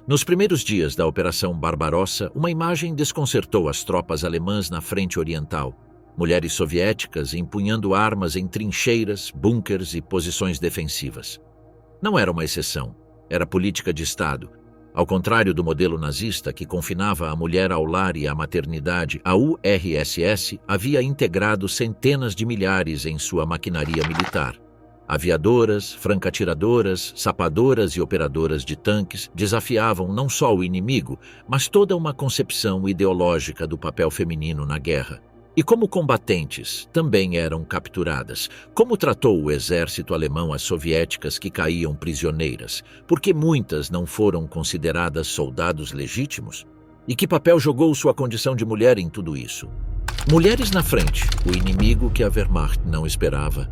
Nos primeiros dias da Operação Barbarossa, uma imagem desconcertou as tropas alemãs na frente oriental. Mulheres soviéticas empunhando armas em trincheiras, bunkers e posições defensivas. Não era uma exceção, era política de Estado. Ao contrário do modelo nazista que confinava a mulher ao lar e à maternidade, a URSS havia integrado centenas de milhares em sua maquinaria militar. Aviadoras, franco-atiradoras, sapadoras e operadoras de tanques desafiavam não só o inimigo, mas toda uma concepção ideológica do papel feminino na guerra. E como combatentes, também eram capturadas. Como tratou o exército alemão as soviéticas que caíam prisioneiras? Porque muitas não foram consideradas soldados legítimos? E que papel jogou sua condição de mulher em tudo isso? Mulheres na frente, o inimigo que a Wehrmacht não esperava.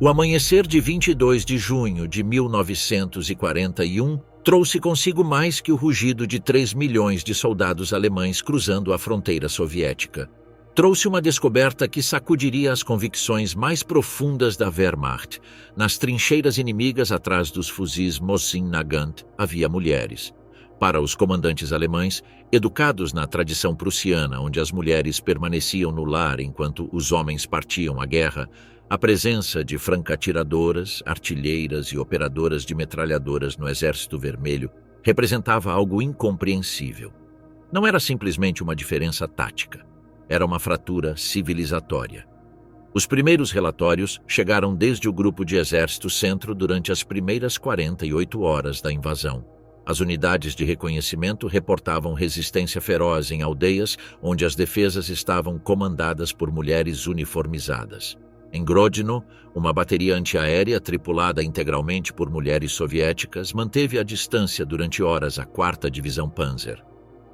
O amanhecer de 22 de junho de 1941 trouxe consigo mais que o rugido de 3 milhões de soldados alemães cruzando a fronteira soviética. Trouxe uma descoberta que sacudiria as convicções mais profundas da Wehrmacht. Nas trincheiras inimigas atrás dos fuzis Mosin-Nagant havia mulheres. Para os comandantes alemães, educados na tradição prussiana, onde as mulheres permaneciam no lar enquanto os homens partiam à guerra, a presença de franco-atiradoras, artilheiras e operadoras de metralhadoras no Exército Vermelho representava algo incompreensível. Não era simplesmente uma diferença tática, era uma fratura civilizatória. Os primeiros relatórios chegaram desde o Grupo de Exército Centro durante as primeiras 48 horas da invasão. As unidades de reconhecimento reportavam resistência feroz em aldeias onde as defesas estavam comandadas por mulheres uniformizadas. Em Grodno, uma bateria antiaérea tripulada integralmente por mulheres soviéticas manteve à distância durante horas a 4ª Divisão Panzer.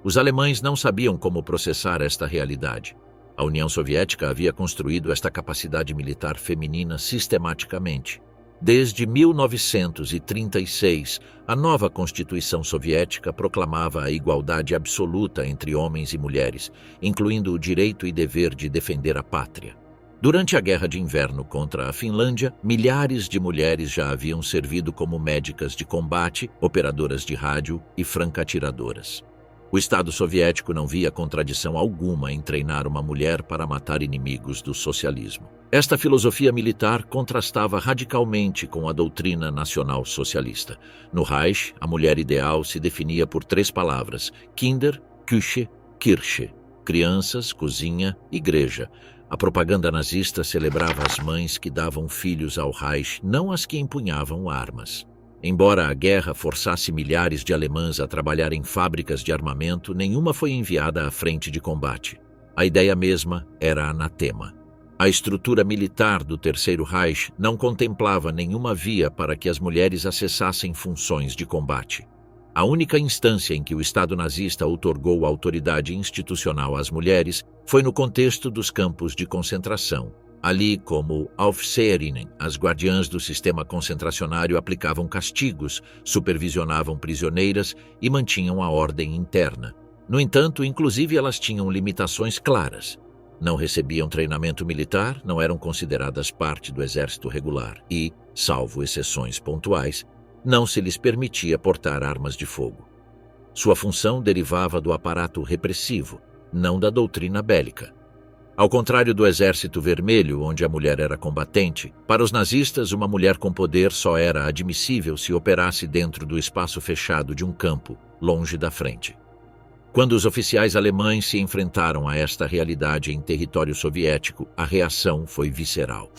Os alemães não sabiam como processar esta realidade. A União Soviética havia construído esta capacidade militar feminina sistematicamente. Desde 1936, a nova Constituição Soviética proclamava a igualdade absoluta entre homens e mulheres, incluindo o direito e dever de defender a pátria. Durante a Guerra de Inverno contra a Finlândia, milhares de mulheres já haviam servido como médicas de combate, operadoras de rádio e franco-atiradoras. O Estado soviético não via contradição alguma em treinar uma mulher para matar inimigos do socialismo. Esta filosofia militar contrastava radicalmente com a doutrina nacional socialista. No Reich, a mulher ideal se definia por 3 palavras: Kinder, Küche, Kirche. Crianças, cozinha, igreja. A propaganda nazista celebrava as mães que davam filhos ao Reich, não as que empunhavam armas. Embora a guerra forçasse milhares de alemãs a trabalhar em fábricas de armamento, nenhuma foi enviada à frente de combate. A ideia mesma era anatema. A estrutura militar do Terceiro Reich não contemplava nenhuma via para que as mulheres acessassem funções de combate. A única instância em que o Estado nazista outorgou autoridade institucional às mulheres foi no contexto dos campos de concentração. Ali, como Aufseherinnen, as guardiãs do sistema concentracionário aplicavam castigos, supervisionavam prisioneiras e mantinham a ordem interna. No entanto, inclusive elas tinham limitações claras. Não recebiam treinamento militar, não eram consideradas parte do exército regular e, salvo exceções pontuais, não se lhes permitia portar armas de fogo. Sua função derivava do aparato repressivo, não da doutrina bélica. Ao contrário do Exército Vermelho, onde a mulher era combatente, para os nazistas uma mulher com poder só era admissível se operasse dentro do espaço fechado de um campo, longe da frente. Quando os oficiais alemães se enfrentaram a esta realidade em território soviético, a reação foi visceral.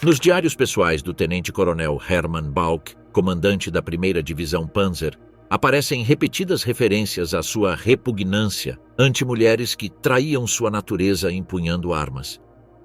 Nos diários pessoais do tenente-coronel Hermann Bauk, comandante da 1ª Divisão Panzer, aparecem repetidas referências à sua repugnância ante mulheres que traíam sua natureza empunhando armas.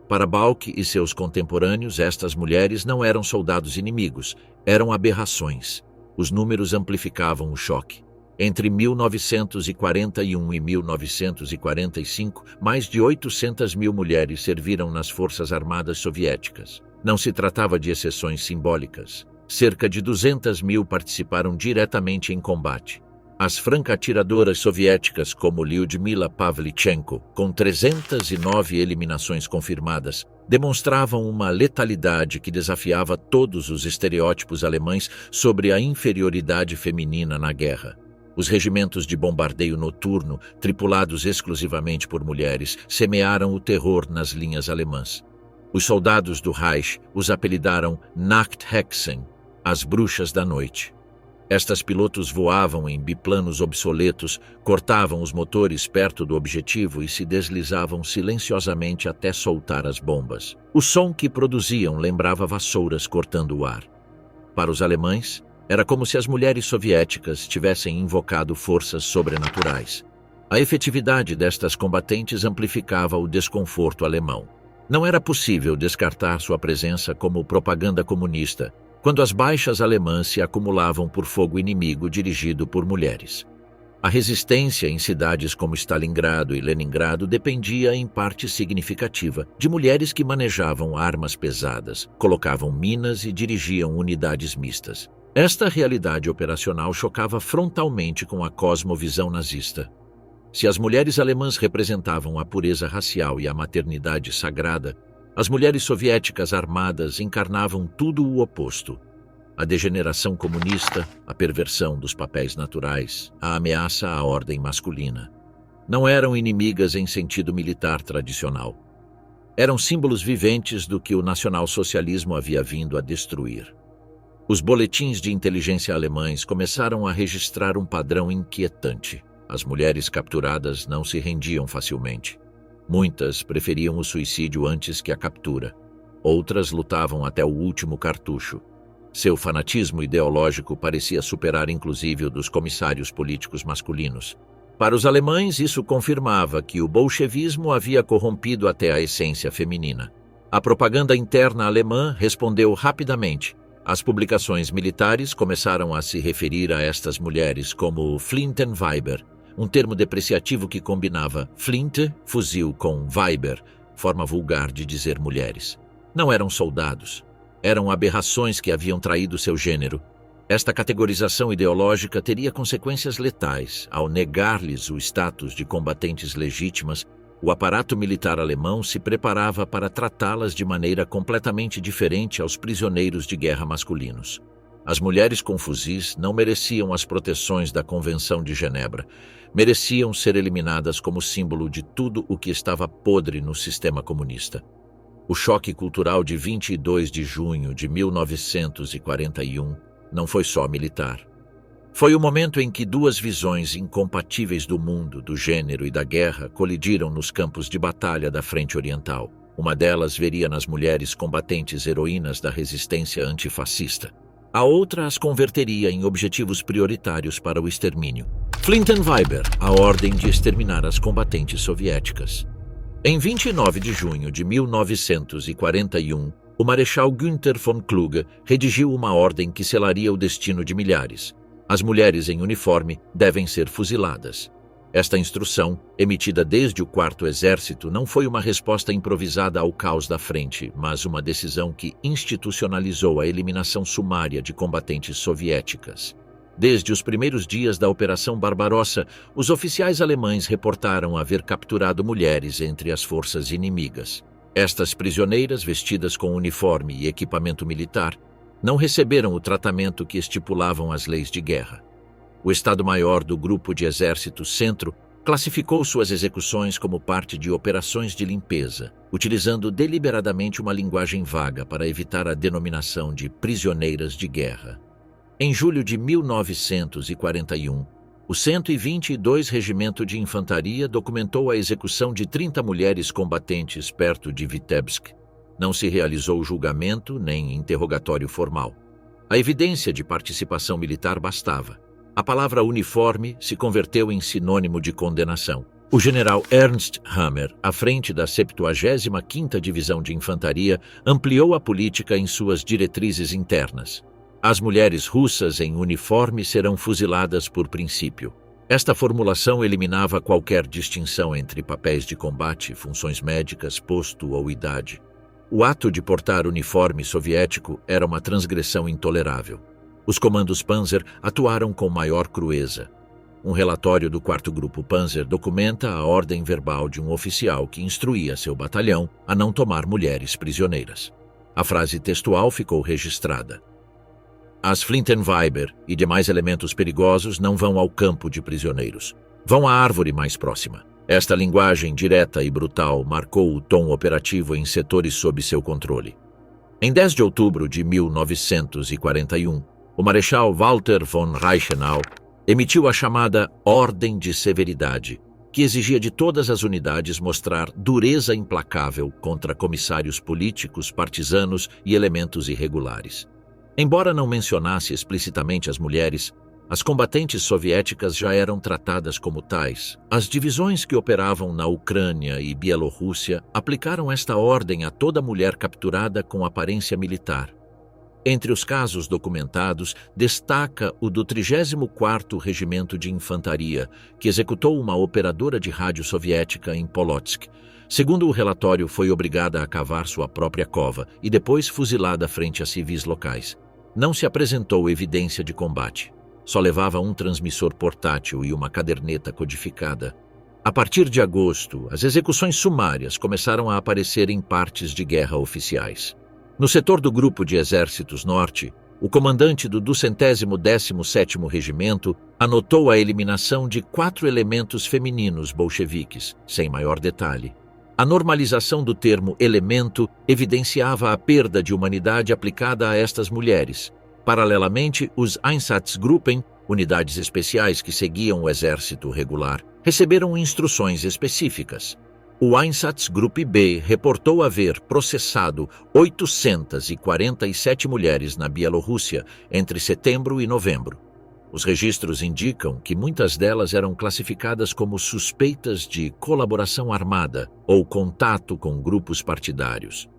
Para Bauk e seus contemporâneos, estas mulheres não eram soldados inimigos, eram aberrações. Os números amplificavam o choque. Entre 1941 e 1945, mais de 800 mil mulheres serviram nas Forças Armadas Soviéticas. Não se tratava de exceções simbólicas. Cerca de 200 mil participaram diretamente em combate. As franco-atiradoras soviéticas como Lyudmila Pavlichenko, com 309 eliminações confirmadas, demonstravam uma letalidade que desafiava todos os estereótipos alemães sobre a inferioridade feminina na guerra. Os regimentos de bombardeio noturno, tripulados exclusivamente por mulheres, semearam o terror nas linhas alemãs. Os soldados do Reich os apelidaram Nachthexen, as bruxas da noite. Estas pilotos voavam em biplanos obsoletos, cortavam os motores perto do objetivo e se deslizavam silenciosamente até soltar as bombas. O som que produziam lembrava vassouras cortando o ar. Para os alemães, era como se as mulheres soviéticas tivessem invocado forças sobrenaturais. A efetividade destas combatentes amplificava o desconforto alemão. Não era possível descartar sua presença como propaganda comunista, quando as baixas alemãs se acumulavam por fogo inimigo dirigido por mulheres. A resistência em cidades como Stalingrado e Leningrado dependia, em parte significativa, de mulheres que manejavam armas pesadas, colocavam minas e dirigiam unidades mistas. Esta realidade operacional chocava frontalmente com a cosmovisão nazista. Se as mulheres alemãs representavam a pureza racial e a maternidade sagrada, as mulheres soviéticas armadas encarnavam tudo o oposto. A degeneração comunista, a perversão dos papéis naturais, a ameaça à ordem masculina. Não eram inimigas em sentido militar tradicional. Eram símbolos viventes do que o nacionalsocialismo havia vindo a destruir. Os boletins de inteligência alemães começaram a registrar um padrão inquietante. As mulheres capturadas não se rendiam facilmente. Muitas preferiam o suicídio antes que a captura. Outras lutavam até o último cartucho. Seu fanatismo ideológico parecia superar inclusive o dos comissários políticos masculinos. Para os alemães, isso confirmava que o bolchevismo havia corrompido até a essência feminina. A propaganda interna alemã respondeu rapidamente. As publicações militares começaram a se referir a estas mulheres como Flintenweiber, um termo depreciativo que combinava Flinte, fuzil, com Weiber, forma vulgar de dizer mulheres. Não eram soldados. Eram aberrações que haviam traído seu gênero. Esta categorização ideológica teria consequências letais. Ao negar-lhes o status de combatentes legítimas, o aparato militar alemão se preparava para tratá-las de maneira completamente diferente aos prisioneiros de guerra masculinos. As mulheres com fuzis não mereciam as proteções da Convenção de Genebra. Mereciam ser eliminadas como símbolo de tudo o que estava podre no sistema comunista. O choque cultural de 22 de junho de 1941 não foi só militar. Foi o momento em que duas visões incompatíveis do mundo, do gênero e da guerra colidiram nos campos de batalha da Frente Oriental. Uma delas veria nas mulheres combatentes heroínas da resistência antifascista. A outra as converteria em objetivos prioritários para o extermínio. Flintenweiber, a ordem de exterminar as combatentes soviéticas. Em 29 de junho de 1941, o Marechal Günther von Kluge redigiu uma ordem que selaria o destino de milhares. As mulheres em uniforme devem ser fuziladas. Esta instrução, emitida desde o 4º Exército, não foi uma resposta improvisada ao caos da frente, mas uma decisão que institucionalizou a eliminação sumária de combatentes soviéticas. Desde os primeiros dias da Operação Barbarossa, os oficiais alemães reportaram haver capturado mulheres entre as forças inimigas. Estas prisioneiras, vestidas com uniforme e equipamento militar, não receberam o tratamento que estipulavam as leis de guerra. O Estado-Maior do Grupo de Exército Centro classificou suas execuções como parte de operações de limpeza, utilizando deliberadamente uma linguagem vaga para evitar a denominação de prisioneiras de guerra. Em julho de 1941, o 122 Regimento de Infantaria documentou a execução de 30 mulheres combatentes perto de Vitebsk. Não se realizou julgamento nem interrogatório formal. A evidência de participação militar bastava. A palavra uniforme se converteu em sinônimo de condenação. O general Ernst Hammer, à frente da 75ª Divisão de Infantaria, ampliou a política em suas diretrizes internas. As mulheres russas em uniforme serão fuziladas por princípio. Esta formulação eliminava qualquer distinção entre papéis de combate, funções médicas, posto ou idade. O ato de portar uniforme soviético era uma transgressão intolerável. Os comandos Panzer atuaram com maior crueza. Um relatório do 4º Grupo Panzer documenta a ordem verbal de um oficial que instruía seu batalhão a não tomar mulheres prisioneiras. A frase textual ficou registrada. As Flintenweiber e demais elementos perigosos não vão ao campo de prisioneiros. Vão à árvore mais próxima. Esta linguagem direta e brutal marcou o tom operativo em setores sob seu controle. Em 10 de outubro de 1941, o Marechal Walter von Reichenau emitiu a chamada Ordem de Severidade, que exigia de todas as unidades mostrar dureza implacável contra comissários políticos, partisanos e elementos irregulares. Embora não mencionasse explicitamente as mulheres, as combatentes soviéticas já eram tratadas como tais. As divisões que operavam na Ucrânia e Bielorrússia aplicaram esta ordem a toda mulher capturada com aparência militar. Entre os casos documentados, destaca o do 34º Regimento de Infantaria, que executou uma operadora de rádio soviética em Polotsk. Segundo o relatório, foi obrigada a cavar sua própria cova e depois fuzilada frente a civis locais. Não se apresentou evidência de combate. Só levava um transmissor portátil e uma caderneta codificada. A partir de agosto, as execuções sumárias começaram a aparecer em partes de guerra oficiais. No setor do Grupo de Exércitos Norte, o comandante do 217º Regimento anotou a eliminação de 4 elementos femininos bolcheviques, sem maior detalhe. A normalização do termo elemento evidenciava a perda de humanidade aplicada a estas mulheres. Paralelamente, os Einsatzgruppen, unidades especiais que seguiam o exército regular, receberam instruções específicas. O Einsatzgruppe B reportou haver processado 847 mulheres na Bielorrússia entre setembro e novembro. Os registros indicam que muitas delas eram classificadas como suspeitas de colaboração armada ou contato com grupos partidários.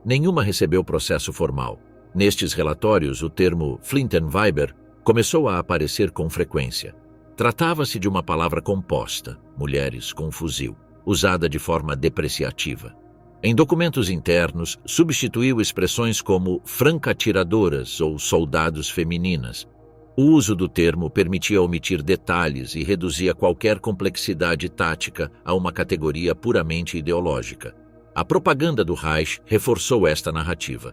Nenhuma recebeu processo formal. Nestes relatórios, o termo Flintenweiber começou a aparecer com frequência. Tratava-se de uma palavra composta, mulheres com fuzil, usada de forma depreciativa. Em documentos internos, substituiu expressões como franca-atiradoras ou soldados femininas. O uso do termo permitia omitir detalhes e reduzia qualquer complexidade tática a uma categoria puramente ideológica. A propaganda do Reich reforçou esta narrativa.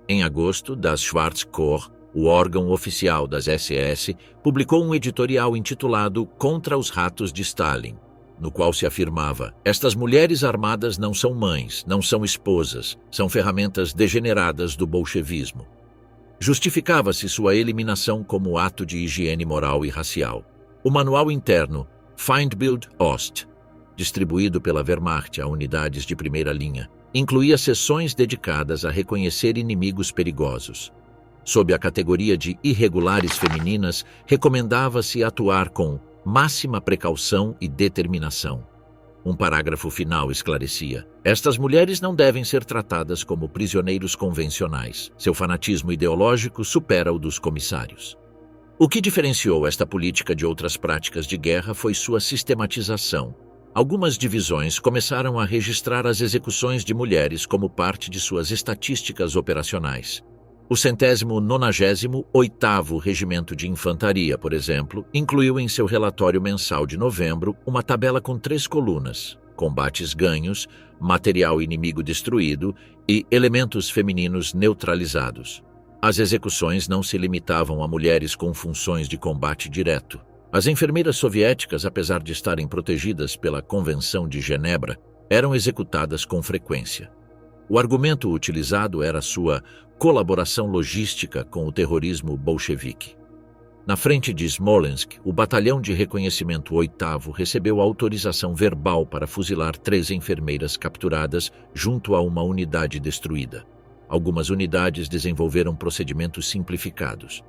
Em agosto, das Schwarzkorps, o órgão oficial das SS, publicou um editorial intitulado Contra os Ratos de Stalin, no qual se afirmava: estas mulheres armadas não são mães, não são esposas, são ferramentas degeneradas do bolchevismo. Justificava-se sua eliminação como ato de higiene moral e racial. O manual interno Feindbild Ost, distribuído pela Wehrmacht a unidades de primeira linha, incluía seções dedicadas a reconhecer inimigos perigosos. Sob a categoria de irregulares femininas, recomendava-se atuar com máxima precaução e determinação. Um parágrafo final esclarecia: estas mulheres não devem ser tratadas como prisioneiros convencionais. Seu fanatismo ideológico supera o dos comissários. O que diferenciou esta política de outras práticas de guerra foi sua sistematização. Algumas divisões começaram a registrar as execuções de mulheres como parte de suas estatísticas operacionais. O 198º Regimento de Infantaria, por exemplo, incluiu em seu relatório mensal de novembro uma tabela com 3 colunas: combates ganhos, material inimigo destruído e elementos femininos neutralizados. As execuções não se limitavam a mulheres com funções de combate direto. As enfermeiras soviéticas, apesar de estarem protegidas pela Convenção de Genebra, eram executadas com frequência. O argumento utilizado era sua colaboração logística com o terrorismo bolchevique. Na frente de Smolensk, o Batalhão de Reconhecimento 8º recebeu autorização verbal para fuzilar 3 enfermeiras capturadas junto a uma unidade destruída. Algumas unidades desenvolveram procedimentos simplificados.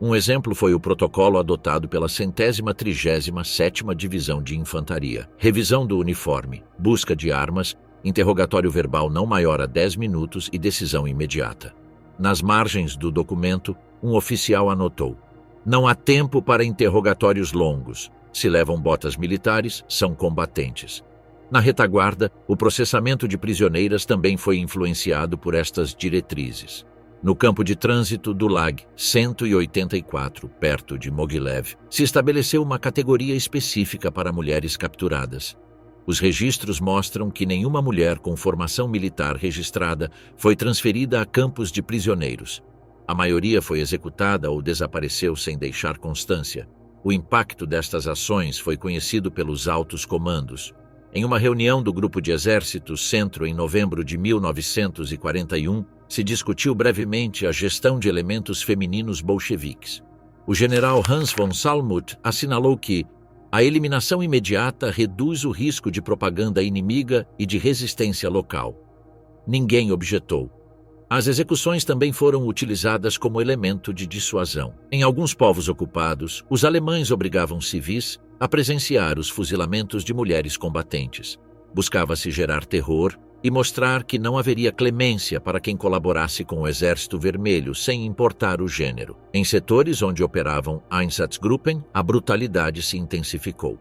Um exemplo foi o protocolo adotado pela 137ª Divisão de Infantaria: revisão do uniforme, busca de armas, interrogatório verbal não maior a 10 minutos e decisão imediata. Nas margens do documento, um oficial anotou: não há tempo para interrogatórios longos. Se levam botas militares, são combatentes. Na retaguarda, o processamento de prisioneiras também foi influenciado por estas diretrizes. No campo de trânsito do Lag 184, perto de Mogilev, se estabeleceu uma categoria específica para mulheres capturadas. Os registros mostram que nenhuma mulher com formação militar registrada foi transferida a campos de prisioneiros. A maioria foi executada ou desapareceu sem deixar constância. O impacto destas ações foi conhecido pelos altos comandos. Em uma reunião do Grupo de Exércitos Centro em novembro de 1941, se discutiu brevemente a gestão de elementos femininos bolcheviques. O general Hans von Salmuth assinalou que a eliminação imediata reduz o risco de propaganda inimiga e de resistência local. Ninguém objetou. As execuções também foram utilizadas como elemento de dissuasão. Em alguns povos ocupados, os alemães obrigavam civis a presenciar os fuzilamentos de mulheres combatentes. Buscava-se gerar terror e mostrar que não haveria clemência para quem colaborasse com o Exército Vermelho, sem importar o gênero. Em setores onde operavam Einsatzgruppen, a brutalidade se intensificou.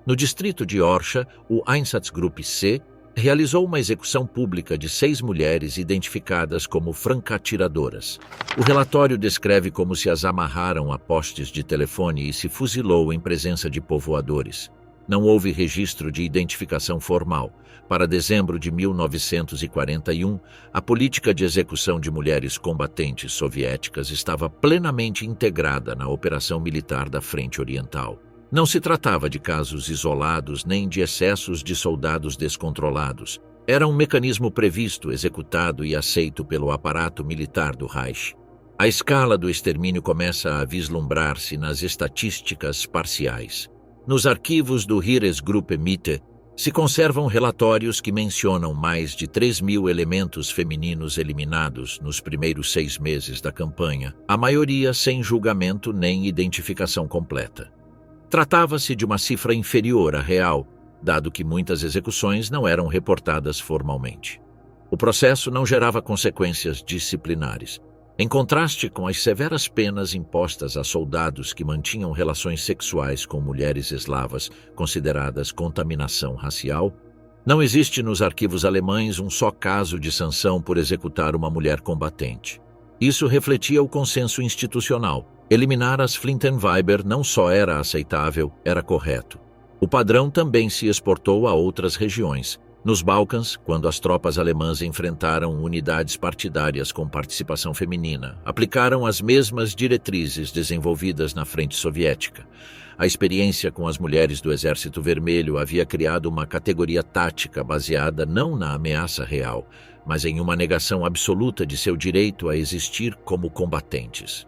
No distrito de Orsha, o Einsatzgruppe C realizou uma execução pública de 6 mulheres identificadas como francatiradoras. O relatório descreve como se as amarraram a postes de telefone e se fuzilou em presença de povoadores. Não houve registro de identificação formal. Para dezembro de 1941, a política de execução de mulheres combatentes soviéticas estava plenamente integrada na operação militar da Frente Oriental. Não se tratava de casos isolados nem de excessos de soldados descontrolados. Era um mecanismo previsto, executado e aceito pelo aparato militar do Reich. A escala do extermínio começa a vislumbrar-se nas estatísticas parciais. Nos arquivos do Heeresgruppe Mitte se conservam relatórios que mencionam mais de 3.000 elementos femininos eliminados nos primeiros 6 meses da campanha, a maioria sem julgamento nem identificação completa. Tratava-se de uma cifra inferior à real, dado que muitas execuções não eram reportadas formalmente. O processo não gerava consequências disciplinares. Em contraste com as severas penas impostas a soldados que mantinham relações sexuais com mulheres eslavas, consideradas contaminação racial, não existe nos arquivos alemães um só caso de sanção por executar uma mulher combatente. Isso refletia o consenso institucional. Eliminar as Flintenweiber não só era aceitável, era correto. O padrão também se exportou a outras regiões. Nos Balcãs, quando as tropas alemãs enfrentaram unidades partidárias com participação feminina, aplicaram as mesmas diretrizes desenvolvidas na frente soviética. A experiência com as mulheres do Exército Vermelho havia criado uma categoria tática baseada não na ameaça real, mas em uma negação absoluta de seu direito a existir como combatentes.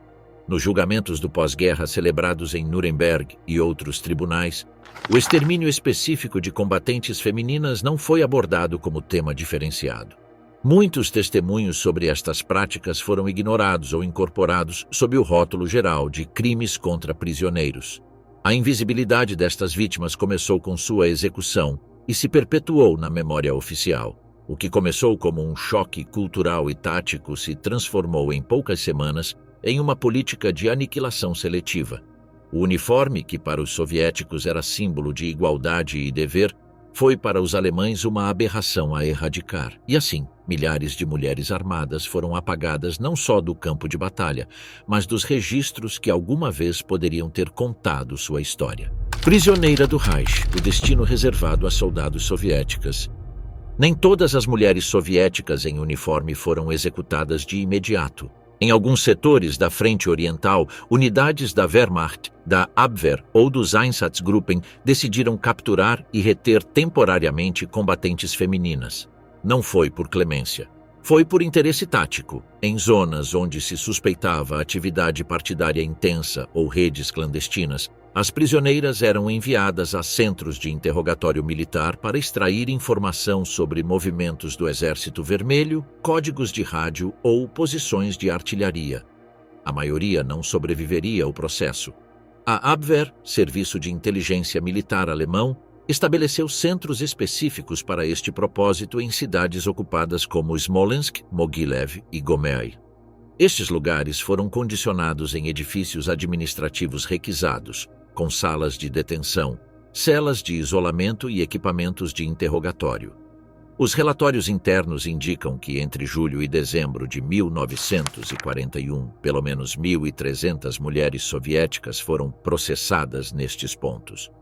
Nos julgamentos do pós-guerra celebrados em Nuremberg e outros tribunais, o extermínio específico de combatentes femininas não foi abordado como tema diferenciado. Muitos testemunhos sobre estas práticas foram ignorados ou incorporados sob o rótulo geral de crimes contra prisioneiros. A invisibilidade destas vítimas começou com sua execução e se perpetuou na memória oficial. O que começou como um choque cultural e tático se transformou em poucas semanas em uma política de aniquilação seletiva. O uniforme, que para os soviéticos era símbolo de igualdade e dever, foi para os alemães uma aberração a erradicar. E assim, milhares de mulheres armadas foram apagadas não só do campo de batalha, mas dos registros que alguma vez poderiam ter contado sua história. Prisioneira do Reich, o destino reservado a soldados soviéticas. Nem todas as mulheres soviéticas em uniforme foram executadas de imediato. Em alguns setores da Frente Oriental, unidades da Wehrmacht, da Abwehr ou dos Einsatzgruppen decidiram capturar e reter temporariamente combatentes femininas. Não foi por clemência. Foi por interesse tático. Em zonas onde se suspeitava atividade partidária intensa ou redes clandestinas, as prisioneiras eram enviadas a centros de interrogatório militar para extrair informação sobre movimentos do Exército Vermelho, códigos de rádio ou posições de artilharia. A maioria não sobreviveria ao processo. A Abwehr, serviço de inteligência militar alemão, estabeleceu centros específicos para este propósito em cidades ocupadas como Smolensk, Mogilev e Gomel. Estes lugares foram condicionados em edifícios administrativos requisados, com salas de detenção, celas de isolamento e equipamentos de interrogatório. Os relatórios internos indicam que entre julho e dezembro de 1941, pelo menos 1.300 mulheres soviéticas foram processadas nestes pontos.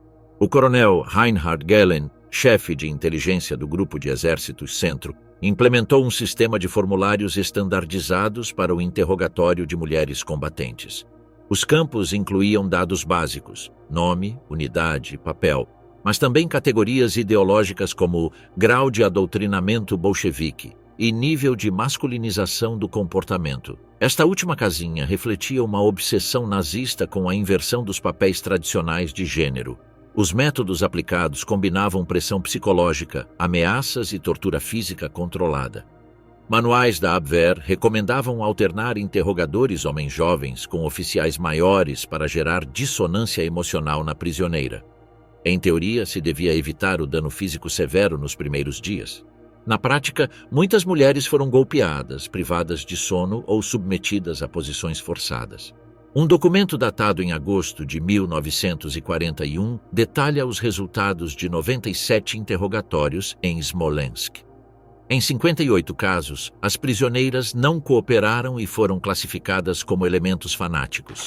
O coronel Reinhard Gehlen, chefe de inteligência do Grupo de Exércitos Centro, Implementou um sistema de formulários estandardizados para o interrogatório de mulheres combatentes. Os campos incluíam dados básicos, nome, unidade, papel, mas também categorias ideológicas como grau de adoutrinamento bolchevique e nível de masculinização do comportamento. Esta última casinha refletia uma obsessão nazista com a inversão dos papéis tradicionais de gênero. Os métodos aplicados combinavam pressão psicológica, ameaças e tortura física controlada. Manuais da Abwehr recomendavam alternar interrogadores homens jovens com oficiais maiores para gerar dissonância emocional na prisioneira. Em teoria, se devia evitar o dano físico severo nos primeiros dias. Na prática, muitas mulheres foram golpeadas, privadas de sono ou submetidas a posições forçadas. Um documento datado em agosto de 1941 detalha os resultados de 97 interrogatórios em Smolensk. Em 58 casos, as prisioneiras não cooperaram e foram classificadas como elementos fanáticos.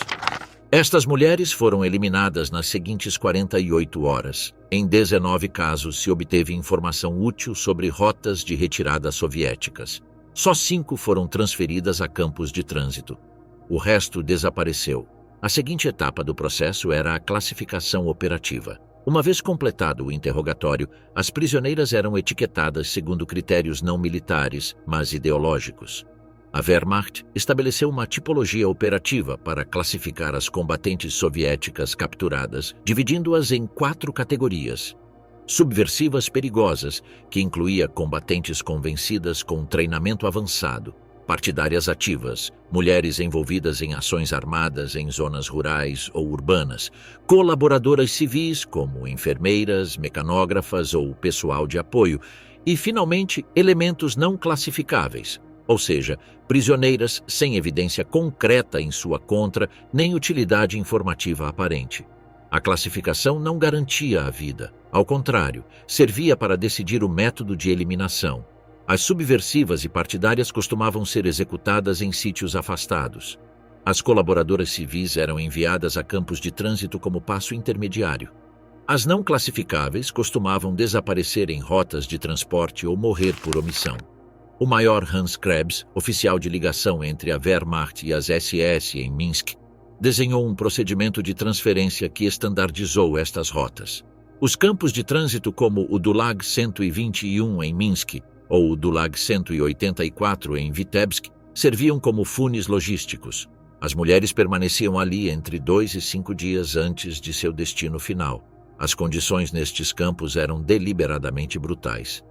Estas mulheres foram eliminadas nas seguintes 48 horas. Em 19 casos se obteve informação útil sobre rotas de retirada soviéticas. Só 5 foram transferidas a campos de trânsito. O resto desapareceu. A seguinte etapa do processo era a classificação operativa. Uma vez completado o interrogatório, as prisioneiras eram etiquetadas segundo critérios não militares, mas ideológicos. A Wehrmacht estabeleceu uma tipologia operativa para classificar as combatentes soviéticas capturadas, dividindo-as em 4 categorias. Subversivas perigosas, que incluía combatentes convencidas com treinamento avançado, partidárias ativas, mulheres envolvidas em ações armadas em zonas rurais ou urbanas, colaboradoras civis como enfermeiras, mecanógrafas ou pessoal de apoio, e, finalmente, elementos não classificáveis, ou seja, prisioneiras sem evidência concreta em sua contra nem utilidade informativa aparente. A classificação não garantia a vida. Ao contrário, servia para decidir o método de eliminação. As subversivas e partidárias costumavam ser executadas em sítios afastados. As colaboradoras civis eram enviadas a campos de trânsito como passo intermediário. As não classificáveis costumavam desaparecer em rotas de transporte ou morrer por omissão. O maior Hans Krebs, oficial de ligação entre a Wehrmacht e as SS em Minsk, desenhou um procedimento de transferência que estandardizou estas rotas. Os campos de trânsito como o Dulag 121 em Minsk ou o Dulag 184 em Vitebsk serviam como funis logísticos. As mulheres permaneciam ali entre 2 e 5 dias antes de seu destino final. As condições nestes campos eram deliberadamente brutais.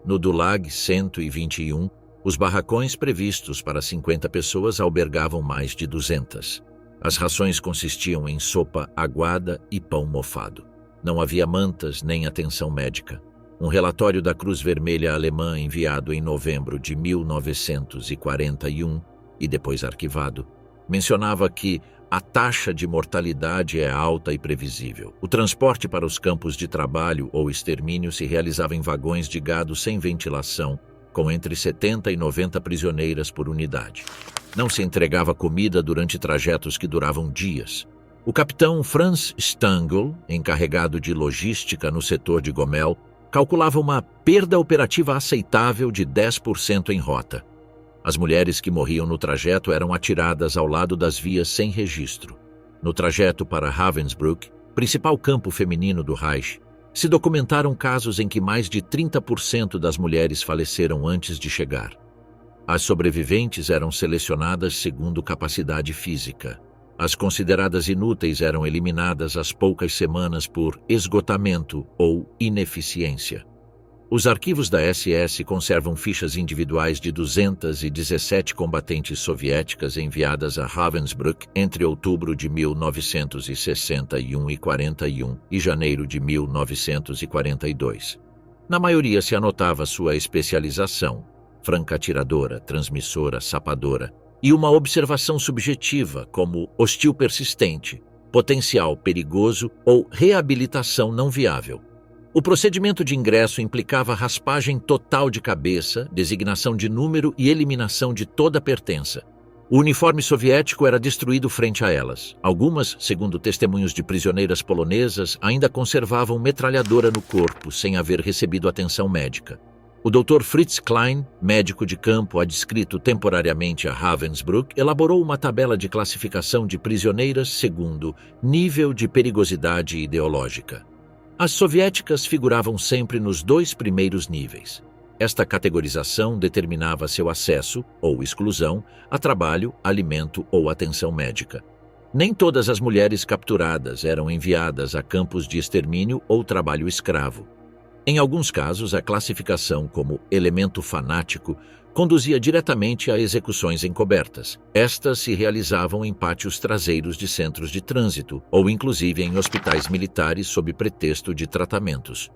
No Dulag 121, os barracões previstos para 50 pessoas albergavam mais de 200. As rações consistiam em sopa aguada e pão mofado. Não havia mantas nem atenção médica. Um relatório da Cruz Vermelha Alemã enviado em novembro de 1941 e depois arquivado, mencionava que a taxa de mortalidade é alta e previsível. O transporte para os campos de trabalho ou extermínio se realizava em vagões de gado sem ventilação, com entre 70 e 90 prisioneiras por unidade. Não se entregava comida durante trajetos que duravam dias. O capitão Franz Stangl, encarregado de logística no setor de Gomel, calculava uma perda operativa aceitável de 10% em rota. As mulheres que morriam no trajeto eram atiradas ao lado das vias sem registro. No trajeto para Ravensbrück, principal campo feminino do Reich, se documentaram casos em que mais de 30% das mulheres faleceram antes de chegar. As sobreviventes eram selecionadas segundo capacidade física. As consideradas inúteis eram eliminadas às poucas semanas por esgotamento ou ineficiência. Os arquivos da SS conservam fichas individuais de 217 combatentes soviéticas enviadas a Ravensbrück entre outubro de 1961 e 41 e janeiro de 1942. Na maioria se anotava sua especialização, franca-atiradora, transmissora, sapadora, e uma observação subjetiva como hostil persistente, potencial perigoso ou reabilitação não viável. O procedimento de ingresso implicava raspagem total de cabeça, designação de número e eliminação de toda a pertença. O uniforme soviético era destruído frente a elas. Algumas, segundo testemunhos de prisioneiras polonesas, ainda conservavam metralhadora no corpo, sem haver recebido atenção médica. O Dr. Fritz Klein, médico de campo adscrito temporariamente a Ravensbrück, elaborou uma tabela de classificação de prisioneiras segundo nível de perigosidade ideológica. As soviéticas figuravam sempre nos 2 primeiros níveis. Esta categorização determinava seu acesso, ou exclusão, a trabalho, alimento ou atenção médica. Nem todas as mulheres capturadas eram enviadas a campos de extermínio ou trabalho escravo. Em alguns casos, a classificação como elemento fanático conduzia diretamente a execuções encobertas. Estas se realizavam em pátios traseiros de centros de trânsito ou inclusive em hospitais militares sob pretexto de tratamentos.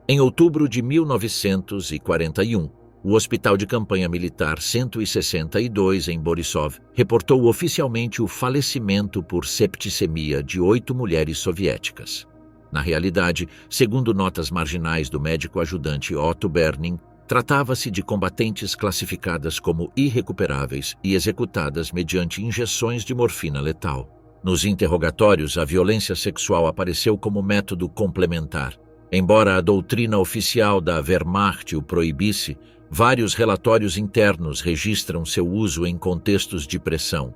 Em outubro de 1941, o Hospital de Campanha Militar 162 em Borisov reportou oficialmente o falecimento por septicemia de 8 mulheres soviéticas. Na realidade, segundo notas marginais do médico ajudante Otto Berning, tratava-se de combatentes classificadas como irrecuperáveis e executadas mediante injeções de morfina letal. Nos interrogatórios, a violência sexual apareceu como método complementar. Embora a doutrina oficial da Wehrmacht o proibisse, vários relatórios internos registram seu uso em contextos de pressão.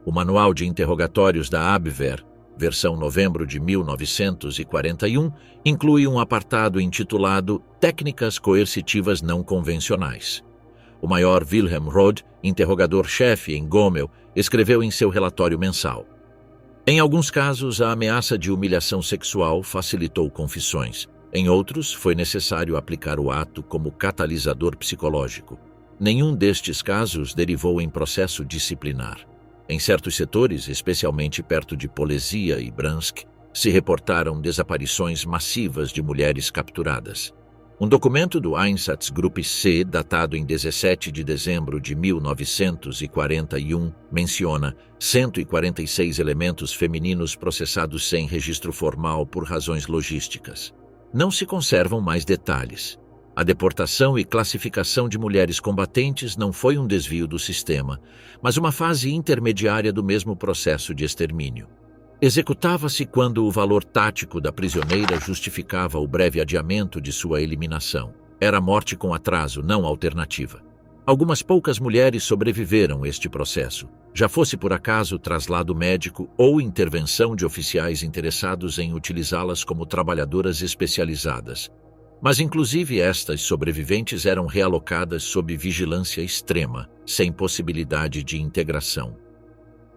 O Manual de Interrogatórios da Abwehr, versão novembro de 1941, inclui um apartado intitulado Técnicas Coercitivas Não Convencionais. O maior Wilhelm Rode, interrogador-chefe em Gomel, escreveu em seu relatório mensal: em alguns casos, a ameaça de humilhação sexual facilitou confissões. Em outros, foi necessário aplicar o ato como catalisador psicológico. Nenhum destes casos derivou em processo disciplinar. Em certos setores, especialmente perto de Polezia e Bransk, se reportaram desaparições massivas de mulheres capturadas. Um documento do Einsatzgruppe C, datado em 17 de dezembro de 1941, menciona 146 elementos femininos processados sem registro formal por razões logísticas. Não se conservam mais detalhes. A deportação e classificação de mulheres combatentes não foi um desvio do sistema, mas uma fase intermediária do mesmo processo de extermínio. Executava-se quando o valor tático da prisioneira justificava o breve adiamento de sua eliminação. Era morte com atraso, não alternativa. Algumas poucas mulheres sobreviveram este processo, já fosse por acaso traslado médico ou intervenção de oficiais interessados em utilizá-las como trabalhadoras especializadas. Mas inclusive estas sobreviventes eram realocadas sob vigilância extrema, sem possibilidade de integração.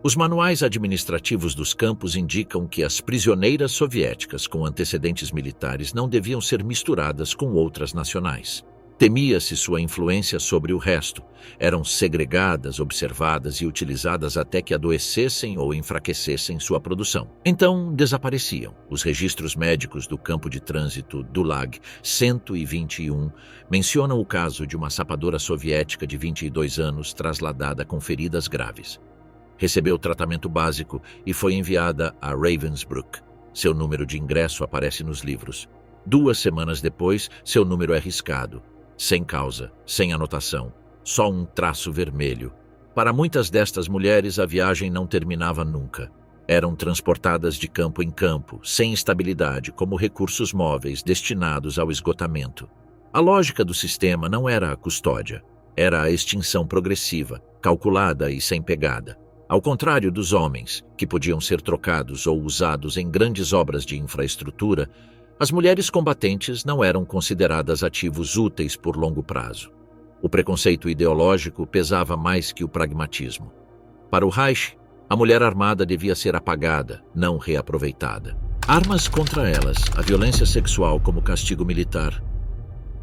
Os manuais administrativos dos campos indicam que as prisioneiras soviéticas com antecedentes militares não deviam ser misturadas com outras nacionais. Temia-se sua influência sobre o resto. Eram segregadas, observadas e utilizadas até que adoecessem ou enfraquecessem sua produção. Então, desapareciam. Os registros médicos do campo de trânsito Dulag 121 mencionam o caso de uma sapadora soviética de 22 anos trasladada com feridas graves. Recebeu tratamento básico e foi enviada a Ravensbrück. Seu número de ingresso aparece nos livros. 2 semanas depois, seu número é riscado. Sem causa, sem anotação, só um traço vermelho. Para muitas destas mulheres, a viagem não terminava nunca. Eram transportadas de campo em campo, sem estabilidade, como recursos móveis destinados ao esgotamento. A lógica do sistema não era a custódia, era a extinção progressiva, calculada e sem pegada. Ao contrário dos homens, que podiam ser trocados ou usados em grandes obras de infraestrutura, as mulheres combatentes não eram consideradas ativos úteis por longo prazo. O preconceito ideológico pesava mais que o pragmatismo. Para o Reich, a mulher armada devia ser apagada, não reaproveitada. Armas contra elas, a violência sexual como castigo militar.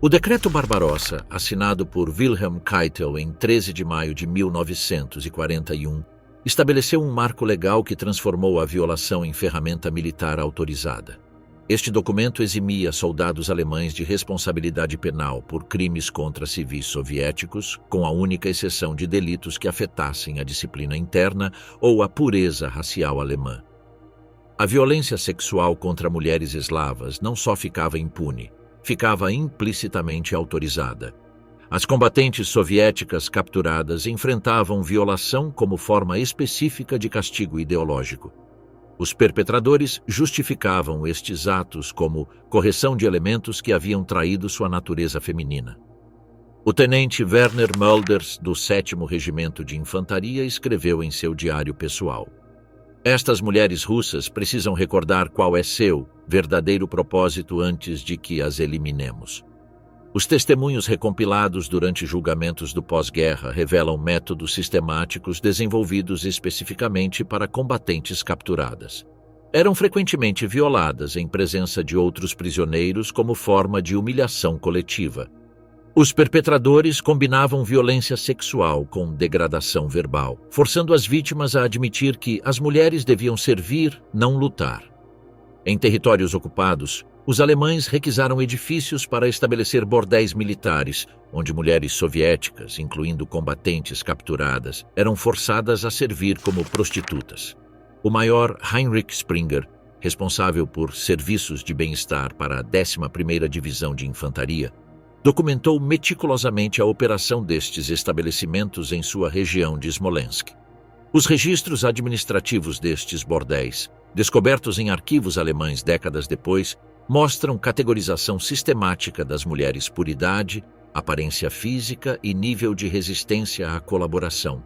O Decreto Barbarossa, assinado por Wilhelm Keitel em 13 de maio de 1941, estabeleceu um marco legal que transformou a violação em ferramenta militar autorizada. Este documento eximia soldados alemães de responsabilidade penal por crimes contra civis soviéticos, com a única exceção de delitos que afetassem a disciplina interna ou a pureza racial alemã. A violência sexual contra mulheres eslavas não só ficava impune, ficava implicitamente autorizada. As combatentes soviéticas capturadas enfrentavam violação como forma específica de castigo ideológico. Os perpetradores justificavam estes atos como correção de elementos que haviam traído sua natureza feminina. O tenente Werner Mulders, do 7º Regimento de Infantaria, escreveu em seu diário pessoal: "Estas mulheres russas precisam recordar qual é seu verdadeiro propósito antes de que as eliminemos." Os testemunhos recompilados durante julgamentos do pós-guerra revelam métodos sistemáticos desenvolvidos especificamente para combatentes capturadas. Eram frequentemente violadas em presença de outros prisioneiros como forma de humilhação coletiva. Os perpetradores combinavam violência sexual com degradação verbal, forçando as vítimas a admitir que as mulheres deviam servir, não lutar. Em territórios ocupados, os alemães requisaram edifícios para estabelecer bordéis militares, onde mulheres soviéticas, incluindo combatentes capturadas, eram forçadas a servir como prostitutas. O maior Heinrich Springer, responsável por serviços de bem-estar para a 11ª Divisão de Infantaria, documentou meticulosamente a operação destes estabelecimentos em sua região de Smolensk. Os registros administrativos destes bordéis, descobertos em arquivos alemães décadas depois, mostram categorização sistemática das mulheres por idade, aparência física e nível de resistência à colaboração.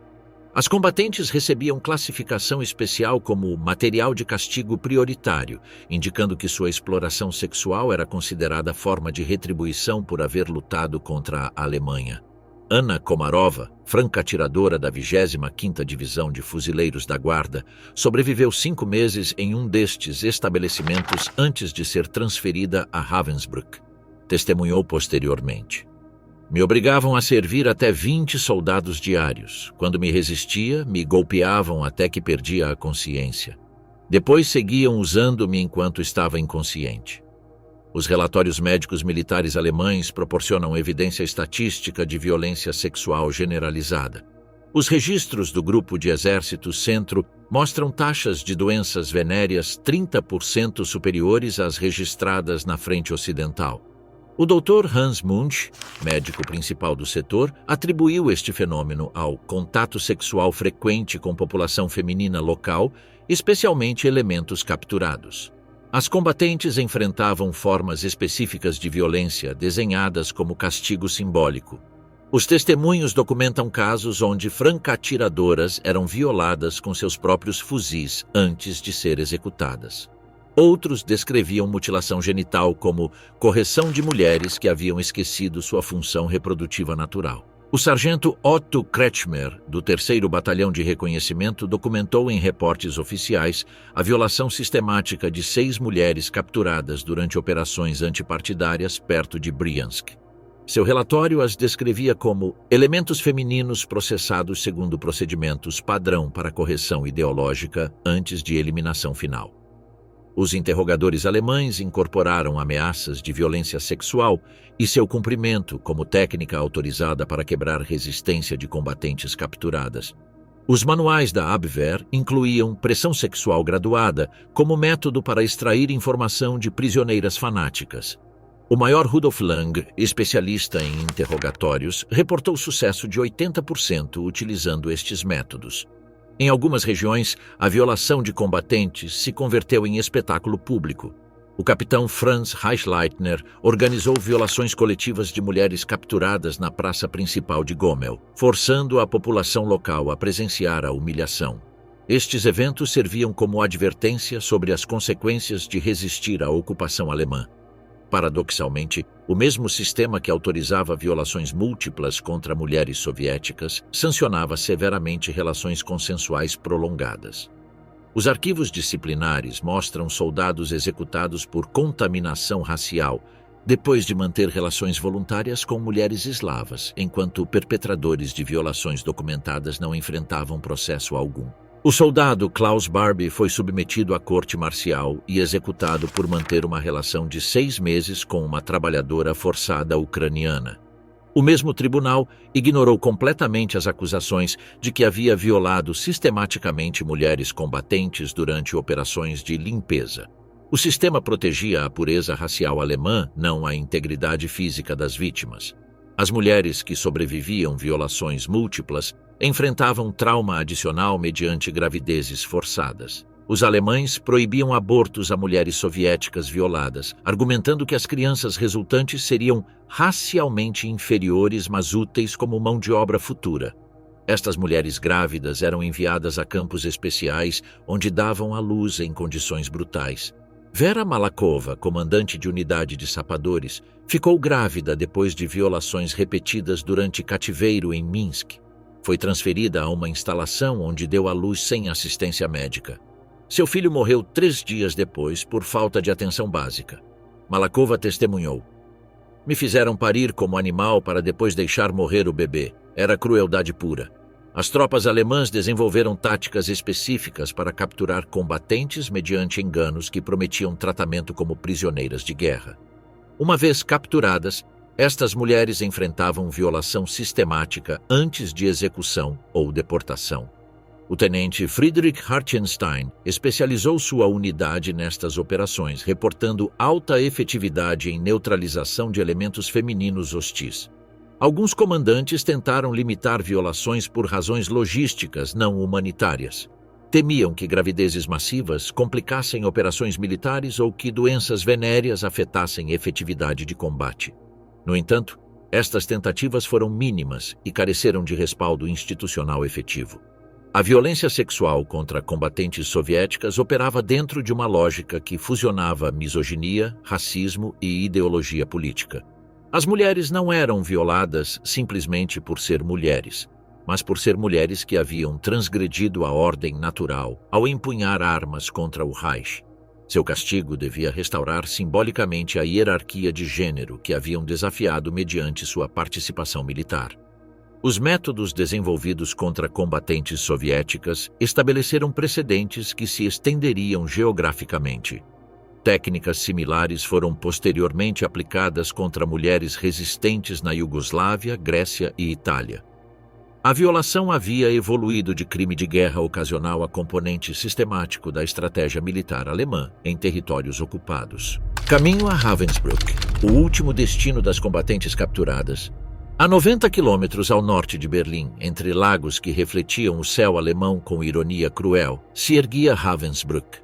As combatentes recebiam classificação especial como material de castigo prioritário, indicando que sua exploração sexual era considerada forma de retribuição por haver lutado contra a Alemanha. Anna Komarova, franca-atiradora da 25ª Divisão de Fuzileiros da Guarda, sobreviveu 5 meses em um destes estabelecimentos antes de ser transferida a Ravensbrück. Testemunhou posteriormente: "Me obrigavam a servir até 20 soldados diários. Quando me resistia, me golpeavam até que perdia a consciência. Depois seguiam usando-me enquanto estava inconsciente." Os relatórios médicos militares alemães proporcionam evidência estatística de violência sexual generalizada. Os registros do Grupo de Exércitos Centro mostram taxas de doenças venéreas 30% superiores às registradas na frente ocidental. O Dr. Hans Munch, médico principal do setor, atribuiu este fenômeno ao contato sexual frequente com população feminina local, especialmente elementos capturados. As combatentes enfrentavam formas específicas de violência desenhadas como castigo simbólico. Os testemunhos documentam casos onde franca-atiradoras eram violadas com seus próprios fuzis antes de ser executadas. Outros descreviam mutilação genital como correção de mulheres que haviam esquecido sua função reprodutiva natural. O sargento Otto Kretschmer, do 3º Batalhão de Reconhecimento, documentou em reportes oficiais a violação sistemática de 6 mulheres capturadas durante operações antipartidárias perto de Briansk. Seu relatório as descrevia como elementos femininos processados segundo procedimentos padrão para correção ideológica antes de eliminação final. Os interrogadores alemães incorporaram ameaças de violência sexual e seu cumprimento como técnica autorizada para quebrar resistência de combatentes capturadas. Os manuais da Abwehr incluíam pressão sexual graduada como método para extrair informação de prisioneiras fanáticas. O Maior Rudolf Lang, especialista em interrogatórios, reportou sucesso de 80% utilizando estes métodos. Em algumas regiões, a violação de combatentes se converteu em espetáculo público. O capitão Franz Reichleitner organizou violações coletivas de mulheres capturadas na praça principal de Gomel, forçando a população local a presenciar a humilhação. Estes eventos serviam como advertência sobre as consequências de resistir à ocupação alemã. Paradoxalmente, o mesmo sistema que autorizava violações múltiplas contra mulheres soviéticas sancionava severamente relações consensuais prolongadas. Os arquivos disciplinares mostram soldados executados por contaminação racial depois de manter relações voluntárias com mulheres eslavas, enquanto perpetradores de violações documentadas não enfrentavam processo algum. O soldado Klaus Barbie foi submetido à corte marcial e executado por manter uma relação de 6 meses com uma trabalhadora forçada ucraniana. O mesmo tribunal ignorou completamente as acusações de que havia violado sistematicamente mulheres combatentes durante operações de limpeza. O sistema protegia a pureza racial alemã, não a integridade física das vítimas. As mulheres que sobreviviam violações múltiplas enfrentavam trauma adicional mediante gravidezes forçadas. Os alemães proibiam abortos a mulheres soviéticas violadas, argumentando que as crianças resultantes seriam racialmente inferiores, mas úteis como mão de obra futura. Estas mulheres grávidas eram enviadas a campos especiais, onde davam à luz em condições brutais. Vera Malakova, comandante de unidade de sapadores, ficou grávida depois de violações repetidas durante cativeiro em Minsk. Foi transferida a uma instalação onde deu à luz sem assistência médica. Seu filho morreu 3 dias depois por falta de atenção básica. Malakova testemunhou: "Me fizeram parir como animal para depois deixar morrer o bebê. Era crueldade pura. As tropas alemãs desenvolveram táticas específicas para capturar combatentes mediante enganos que prometiam tratamento como prisioneiras de guerra. Uma vez capturadas, estas mulheres enfrentavam violação sistemática antes de execução ou deportação. O tenente Friedrich Hartenstein especializou sua unidade nestas operações, reportando alta efetividade em neutralização de elementos femininos hostis. Alguns comandantes tentaram limitar violações por razões logísticas não humanitárias. Temiam que gravidezes massivas complicassem operações militares ou que doenças venéreas afetassem efetividade de combate. No entanto, estas tentativas foram mínimas e careceram de respaldo institucional efetivo. A violência sexual contra combatentes soviéticas operava dentro de uma lógica que fusionava misoginia, racismo e ideologia política. As mulheres não eram violadas simplesmente por ser mulheres, mas por ser mulheres que haviam transgredido a ordem natural ao empunhar armas contra o Reich. Seu castigo devia restaurar simbolicamente a hierarquia de gênero que haviam desafiado mediante sua participação militar. Os métodos desenvolvidos contra combatentes soviéticas estabeleceram precedentes que se estenderiam geograficamente. Técnicas similares foram posteriormente aplicadas contra mulheres resistentes na Iugoslávia, Grécia e Itália. A violação havia evoluído de crime de guerra ocasional a componente sistemático da estratégia militar alemã em territórios ocupados. Caminho a Ravensbrück, o último destino das combatentes capturadas. A 90 quilômetros ao norte de Berlim, entre lagos que refletiam o céu alemão com ironia cruel, se erguia Ravensbrück.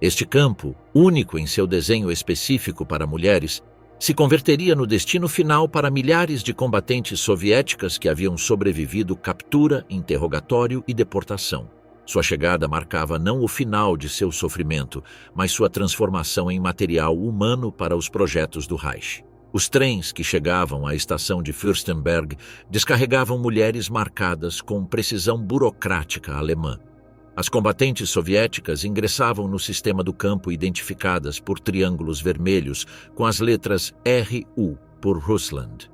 Este campo, único em seu desenho específico para mulheres, se converteria no destino final para milhares de combatentes soviéticas que haviam sobrevivido captura, interrogatório e deportação. Sua chegada marcava não o final de seu sofrimento, mas sua transformação em material humano para os projetos do Reich. Os trens que chegavam à estação de Fürstenberg descarregavam mulheres marcadas com precisão burocrática alemã. As combatentes soviéticas ingressavam no sistema do campo identificadas por triângulos vermelhos com as letras RU por Russland.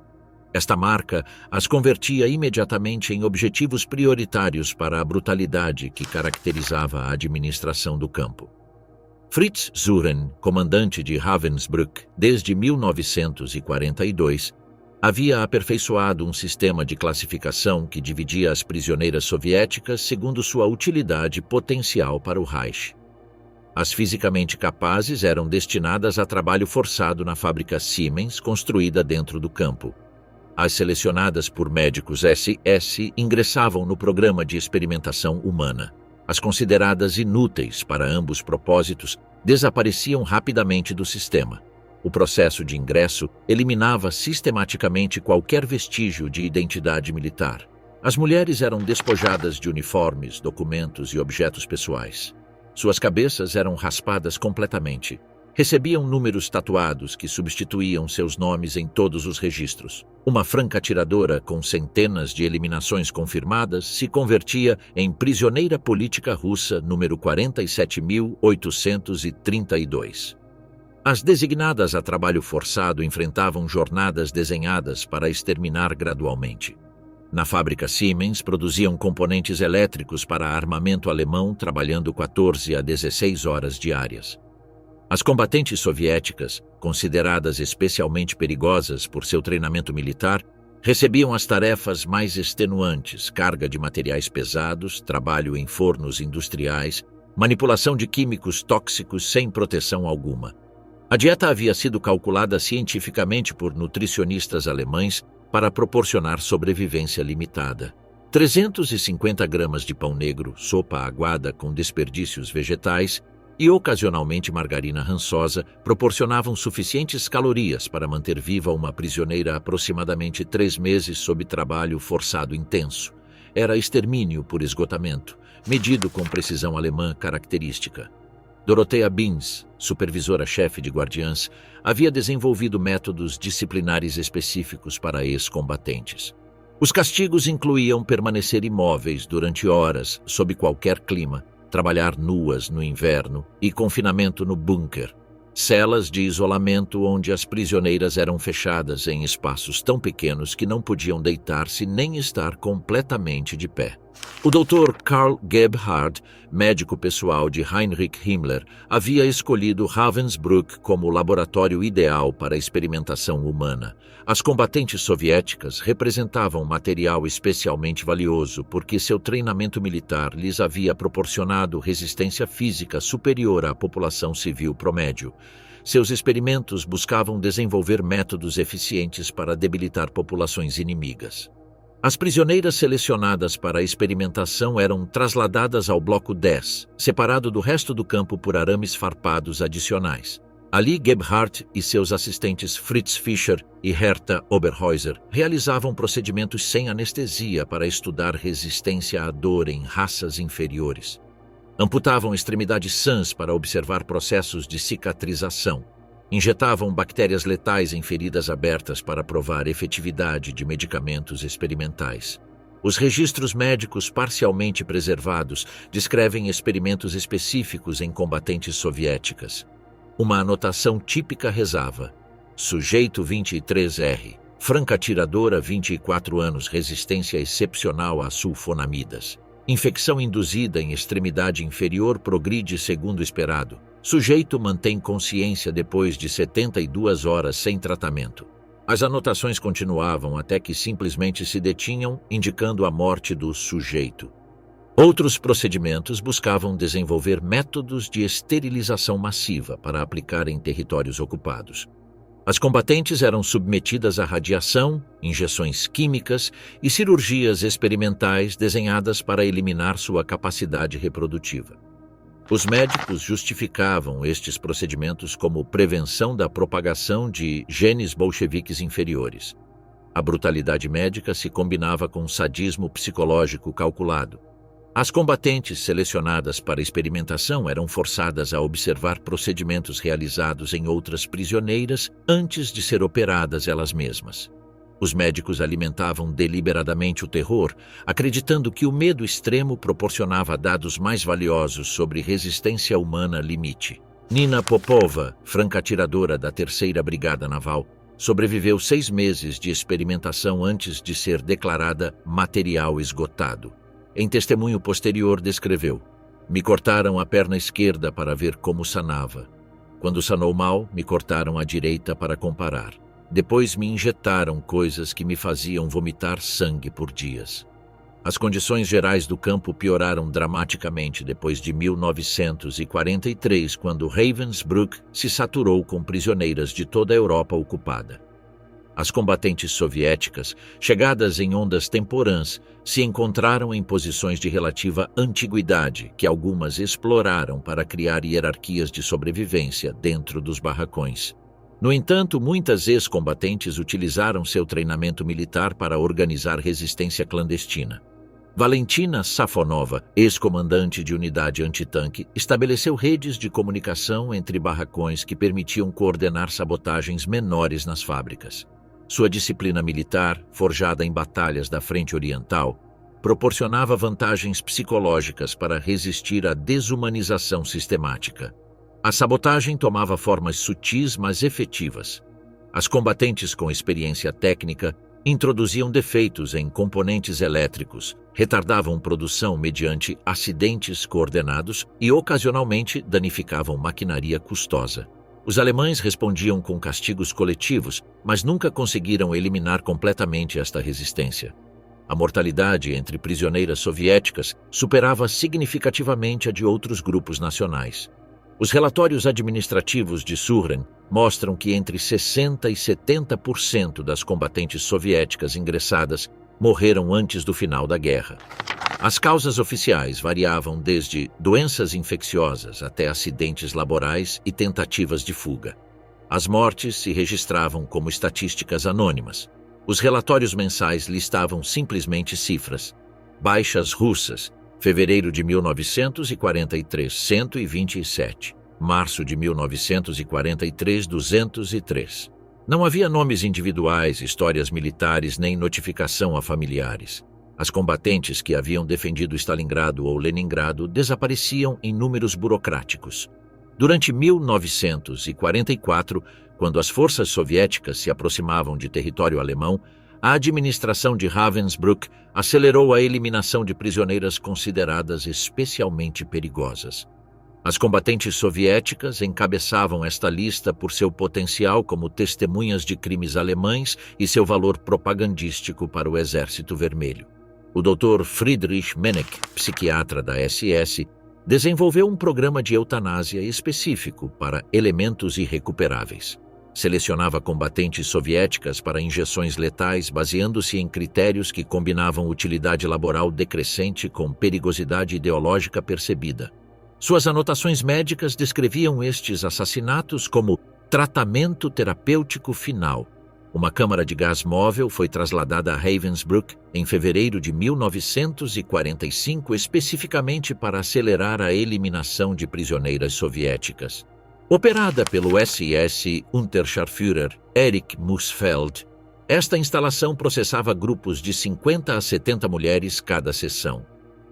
Esta marca as convertia imediatamente em objetivos prioritários para a brutalidade que caracterizava a administração do campo. Fritz Zuren, comandante de Ravensbrück desde 1942, havia aperfeiçoado um sistema de classificação que dividia as prisioneiras soviéticas segundo sua utilidade potencial para o Reich. As fisicamente capazes eram destinadas a trabalho forçado na fábrica Siemens, construída dentro do campo. As selecionadas por médicos SS ingressavam no programa de experimentação humana. As consideradas inúteis para ambos propósitos desapareciam rapidamente do sistema. O processo de ingresso eliminava sistematicamente qualquer vestígio de identidade militar. As mulheres eram despojadas de uniformes, documentos e objetos pessoais. Suas cabeças eram raspadas completamente. Recebiam números tatuados que substituíam seus nomes em todos os registros. Uma franca-atiradora com centenas de eliminações confirmadas se convertia em prisioneira política russa número 47.832. As designadas a trabalho forçado enfrentavam jornadas desenhadas para exterminar gradualmente. Na fábrica Siemens produziam componentes elétricos para armamento alemão trabalhando 14 a 16 horas diárias. As combatentes soviéticas, consideradas especialmente perigosas por seu treinamento militar, recebiam as tarefas mais extenuantes, carga de materiais pesados, trabalho em fornos industriais, manipulação de químicos tóxicos sem proteção alguma. A dieta havia sido calculada cientificamente por nutricionistas alemães para proporcionar sobrevivência limitada. 350 gramas de pão negro, sopa aguada com desperdícios vegetais e ocasionalmente margarina rançosa proporcionavam suficientes calorias para manter viva uma prisioneira aproximadamente 3 meses sob trabalho forçado intenso. Era extermínio por esgotamento, medido com precisão alemã característica. Dorothea Beans, supervisora-chefe de guardiãs, havia desenvolvido métodos disciplinares específicos para ex-combatentes. Os castigos incluíam permanecer imóveis durante horas, sob qualquer clima, trabalhar nuas no inverno e confinamento no bunker, celas de isolamento onde as prisioneiras eram fechadas em espaços tão pequenos que não podiam deitar-se nem estar completamente de pé. O Dr. Karl Gebhard, médico pessoal de Heinrich Himmler, havia escolhido Ravensbrück como laboratório ideal para a experimentação humana. As combatentes soviéticas representavam material especialmente valioso porque seu treinamento militar lhes havia proporcionado resistência física superior à população civil promédio. Seus experimentos buscavam desenvolver métodos eficientes para debilitar populações inimigas. As prisioneiras selecionadas para a experimentação eram trasladadas ao Bloco 10, separado do resto do campo por arames farpados adicionais. Ali, Gebhardt e seus assistentes Fritz Fischer e Hertha Oberhäuser realizavam procedimentos sem anestesia para estudar resistência à dor em raças inferiores. Amputavam extremidades sãs para observar processos de cicatrização. Injetavam bactérias letais em feridas abertas para provar efetividade de medicamentos experimentais. Os registros médicos parcialmente preservados descrevem experimentos específicos em combatentes soviéticas. Uma anotação típica rezava: sujeito 23R, franca-atiradora 24 anos, resistência excepcional a sulfonamidas. Infecção induzida em extremidade inferior progride segundo esperado. Sujeito mantém consciência depois de 72 horas sem tratamento. As anotações continuavam até que simplesmente se detinham, indicando a morte do sujeito. Outros procedimentos buscavam desenvolver métodos de esterilização massiva para aplicar em territórios ocupados. As combatentes eram submetidas a radiação, injeções químicas e cirurgias experimentais desenhadas para eliminar sua capacidade reprodutiva. Os médicos justificavam estes procedimentos como prevenção da propagação de genes bolcheviques inferiores. A brutalidade médica se combinava com sadismo psicológico calculado. As combatentes selecionadas para experimentação eram forçadas a observar procedimentos realizados em outras prisioneiras antes de ser operadas elas mesmas. Os médicos alimentavam deliberadamente o terror, acreditando que o medo extremo proporcionava dados mais valiosos sobre resistência humana limite. Nina Popova, franca-atiradora da 3ª Brigada Naval, sobreviveu 6 meses de experimentação antes de ser declarada material esgotado. Em testemunho posterior descreveu: me cortaram a perna esquerda para ver como sanava. Quando sanou mal, me cortaram a direita para comparar. Depois me injetaram coisas que me faziam vomitar sangue por dias. As condições gerais do campo pioraram dramaticamente depois de 1943, quando Ravensbrück se saturou com prisioneiras de toda a Europa ocupada. As combatentes soviéticas, chegadas em ondas temporãs, se encontraram em posições de relativa antiguidade, que algumas exploraram para criar hierarquias de sobrevivência dentro dos barracões. No entanto, muitas ex-combatentes utilizaram seu treinamento militar para organizar resistência clandestina. Valentina Safonova, ex-comandante de unidade antitanque, estabeleceu redes de comunicação entre barracões que permitiam coordenar sabotagens menores nas fábricas. Sua disciplina militar, forjada em batalhas da Frente Oriental, proporcionava vantagens psicológicas para resistir à desumanização sistemática. A sabotagem tomava formas sutis, mas efetivas. As combatentes com experiência técnica introduziam defeitos em componentes elétricos, retardavam produção mediante acidentes coordenados e ocasionalmente danificavam maquinaria custosa. Os alemães respondiam com castigos coletivos, mas nunca conseguiram eliminar completamente esta resistência. A mortalidade entre prisioneiras soviéticas superava significativamente a de outros grupos nacionais. Os relatórios administrativos de Suren mostram que entre 60% e 70% das combatentes soviéticas ingressadas morreram antes do final da guerra. As causas oficiais variavam desde doenças infecciosas até acidentes laborais e tentativas de fuga. As mortes se registravam como estatísticas anônimas. Os relatórios mensais listavam simplesmente cifras. Baixas russas, fevereiro de 1943, 127. Março de 1943, 203. Não havia nomes individuais, histórias militares, nem notificação a familiares. As combatentes que haviam defendido Stalingrado ou Leningrado desapareciam em números burocráticos. Durante 1944, quando as forças soviéticas se aproximavam de território alemão, a administração de Ravensbrück acelerou a eliminação de prisioneiras consideradas especialmente perigosas. As combatentes soviéticas encabeçavam esta lista por seu potencial como testemunhas de crimes alemães e seu valor propagandístico para o Exército Vermelho. O Dr. Friedrich Meneck, psiquiatra da SS, desenvolveu um programa de eutanásia específico para elementos irrecuperáveis. Selecionava combatentes soviéticas para injeções letais baseando-se em critérios que combinavam utilidade laboral decrescente com perigosidade ideológica percebida. Suas anotações médicas descreviam estes assassinatos como tratamento terapêutico final. Uma câmara de gás móvel foi trasladada a Ravensbrück em fevereiro de 1945 especificamente para acelerar a eliminação de prisioneiras soviéticas. Operada pelo SS Unterscharführer Erich Mussfeld, esta instalação processava grupos de 50 a 70 mulheres cada sessão.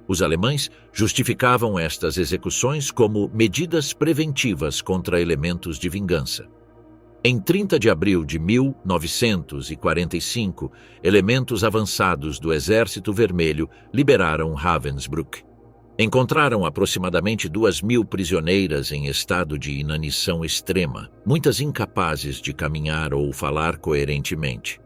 Os alemães justificavam estas execuções como medidas preventivas contra elementos de vingança. Em 30 de abril de 1945, elementos avançados do Exército Vermelho liberaram Ravensbrück. Encontraram aproximadamente 2.000 prisioneiras em estado de inanição extrema, muitas incapazes de caminhar ou falar coerentemente.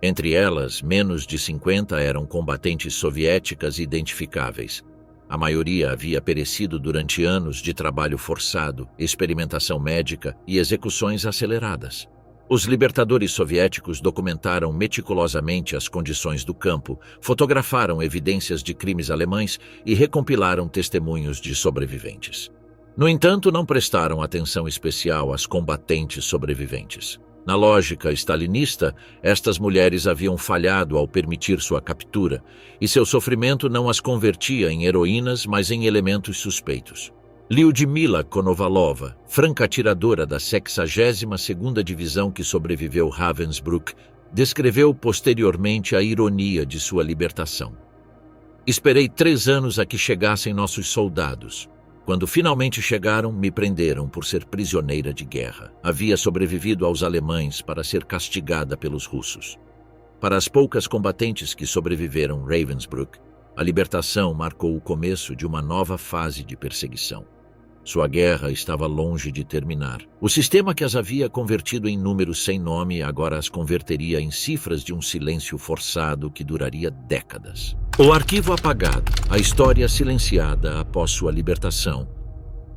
Entre elas, menos de 50 eram combatentes soviéticas identificáveis. A maioria havia perecido durante anos de trabalho forçado, experimentação médica e execuções aceleradas. Os libertadores soviéticos documentaram meticulosamente as condições do campo, fotografaram evidências de crimes alemães e recompilaram testemunhos de sobreviventes. No entanto, não prestaram atenção especial às combatentes sobreviventes. Na lógica stalinista, estas mulheres haviam falhado ao permitir sua captura, e seu sofrimento não as convertia em heroínas, mas em elementos suspeitos. Lyudmila Konovalova, franca-atiradora da 62ª Divisão que sobreviveu Ravensbrück, descreveu posteriormente a ironia de sua libertação. Esperei 3 anos a que chegassem nossos soldados. Quando finalmente chegaram, me prenderam por ser prisioneira de guerra. Havia sobrevivido aos alemães para ser castigada pelos russos. Para as poucas combatentes que sobreviveram Ravensbrück, a libertação marcou o começo de uma nova fase de perseguição. Sua guerra estava longe de terminar. O sistema que as havia convertido em números sem nome agora as converteria em cifras de um silêncio forçado que duraria décadas. O arquivo apagado, a história silenciada após sua libertação.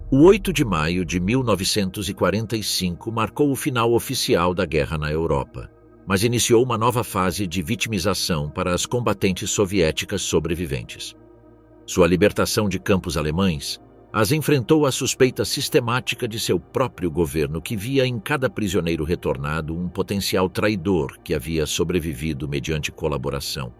O 8 de maio de 1945 marcou o final oficial da guerra na Europa, mas iniciou uma nova fase de vitimização para as combatentes soviéticas sobreviventes. Sua libertação de campos alemães as enfrentou à suspeita sistemática de seu próprio governo, que via em cada prisioneiro retornado um potencial traidor que havia sobrevivido mediante colaboração.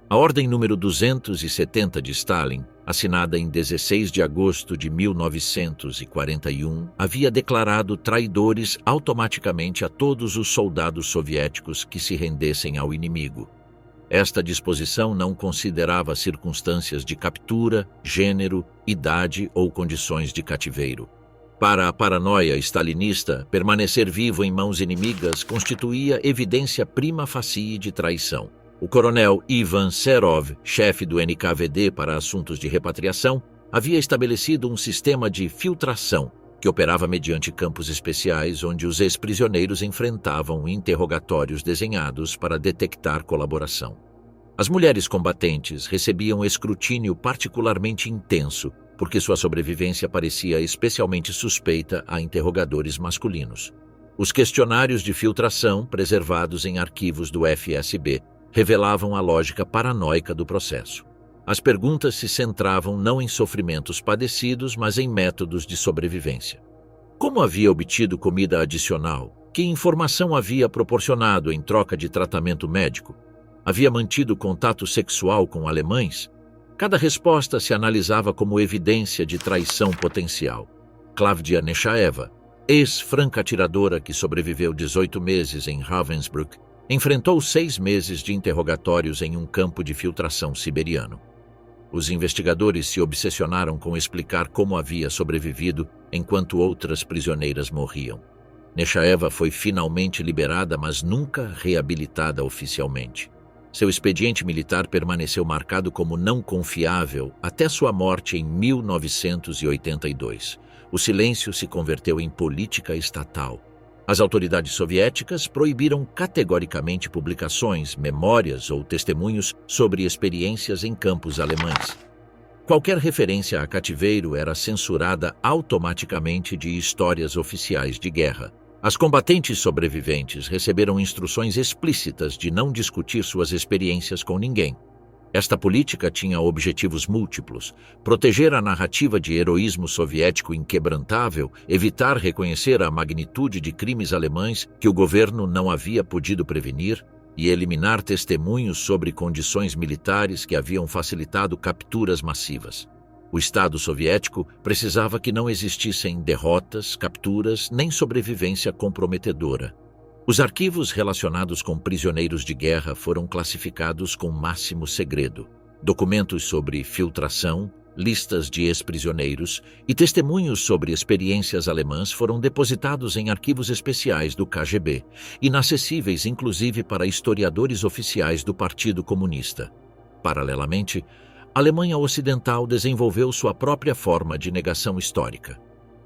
A Ordem número 270 de Stalin, assinada em 16 de agosto de 1941, havia declarado traidores automaticamente a todos os soldados soviéticos que se rendessem ao inimigo. Esta disposição não considerava circunstâncias de captura, gênero, idade ou condições de cativeiro. Para a paranoia stalinista, permanecer vivo em mãos inimigas constituía evidência prima facie de traição. O coronel Ivan Serov, chefe do NKVD para assuntos de repatriação, havia estabelecido um sistema de filtração que operava mediante campos especiais onde os ex-prisioneiros enfrentavam interrogatórios desenhados para detectar colaboração. As mulheres combatentes recebiam escrutínio particularmente intenso, porque sua sobrevivência parecia especialmente suspeita a interrogadores masculinos. Os questionários de filtração, preservados em arquivos do FSB, revelavam a lógica paranoica do processo. As perguntas se centravam não em sofrimentos padecidos, mas em métodos de sobrevivência. Como havia obtido comida adicional? Que informação havia proporcionado em troca de tratamento médico? Havia mantido contato sexual com alemães? Cada resposta se analisava como evidência de traição potencial. Klavdia Nechaeva, ex-franca-atiradora que sobreviveu 18 meses em Ravensbrück, enfrentou 6 meses de interrogatórios em um campo de filtração siberiano. Os investigadores se obsessionaram com explicar como havia sobrevivido enquanto outras prisioneiras morriam. Nechaeva foi finalmente liberada, mas nunca reabilitada oficialmente. Seu expediente militar permaneceu marcado como não confiável até sua morte em 1982. O silêncio se converteu em política estatal. As autoridades soviéticas proibiram categoricamente publicações, memórias ou testemunhos sobre experiências em campos alemães. Qualquer referência a cativeiro era censurada automaticamente de histórias oficiais de guerra. As combatentes sobreviventes receberam instruções explícitas de não discutir suas experiências com ninguém. Esta política tinha objetivos múltiplos: proteger a narrativa de heroísmo soviético inquebrantável, evitar reconhecer a magnitude de crimes alemães que o governo não havia podido prevenir e eliminar testemunhos sobre condições militares que haviam facilitado capturas massivas. O Estado soviético precisava que não existissem derrotas, capturas, nem sobrevivência comprometedora. Os arquivos relacionados com prisioneiros de guerra foram classificados com máximo segredo. Documentos sobre filtração, listas de ex-prisioneiros e testemunhos sobre experiências alemãs foram depositados em arquivos especiais do KGB, inacessíveis inclusive para historiadores oficiais do Partido Comunista. Paralelamente, a Alemanha Ocidental desenvolveu sua própria forma de negação histórica.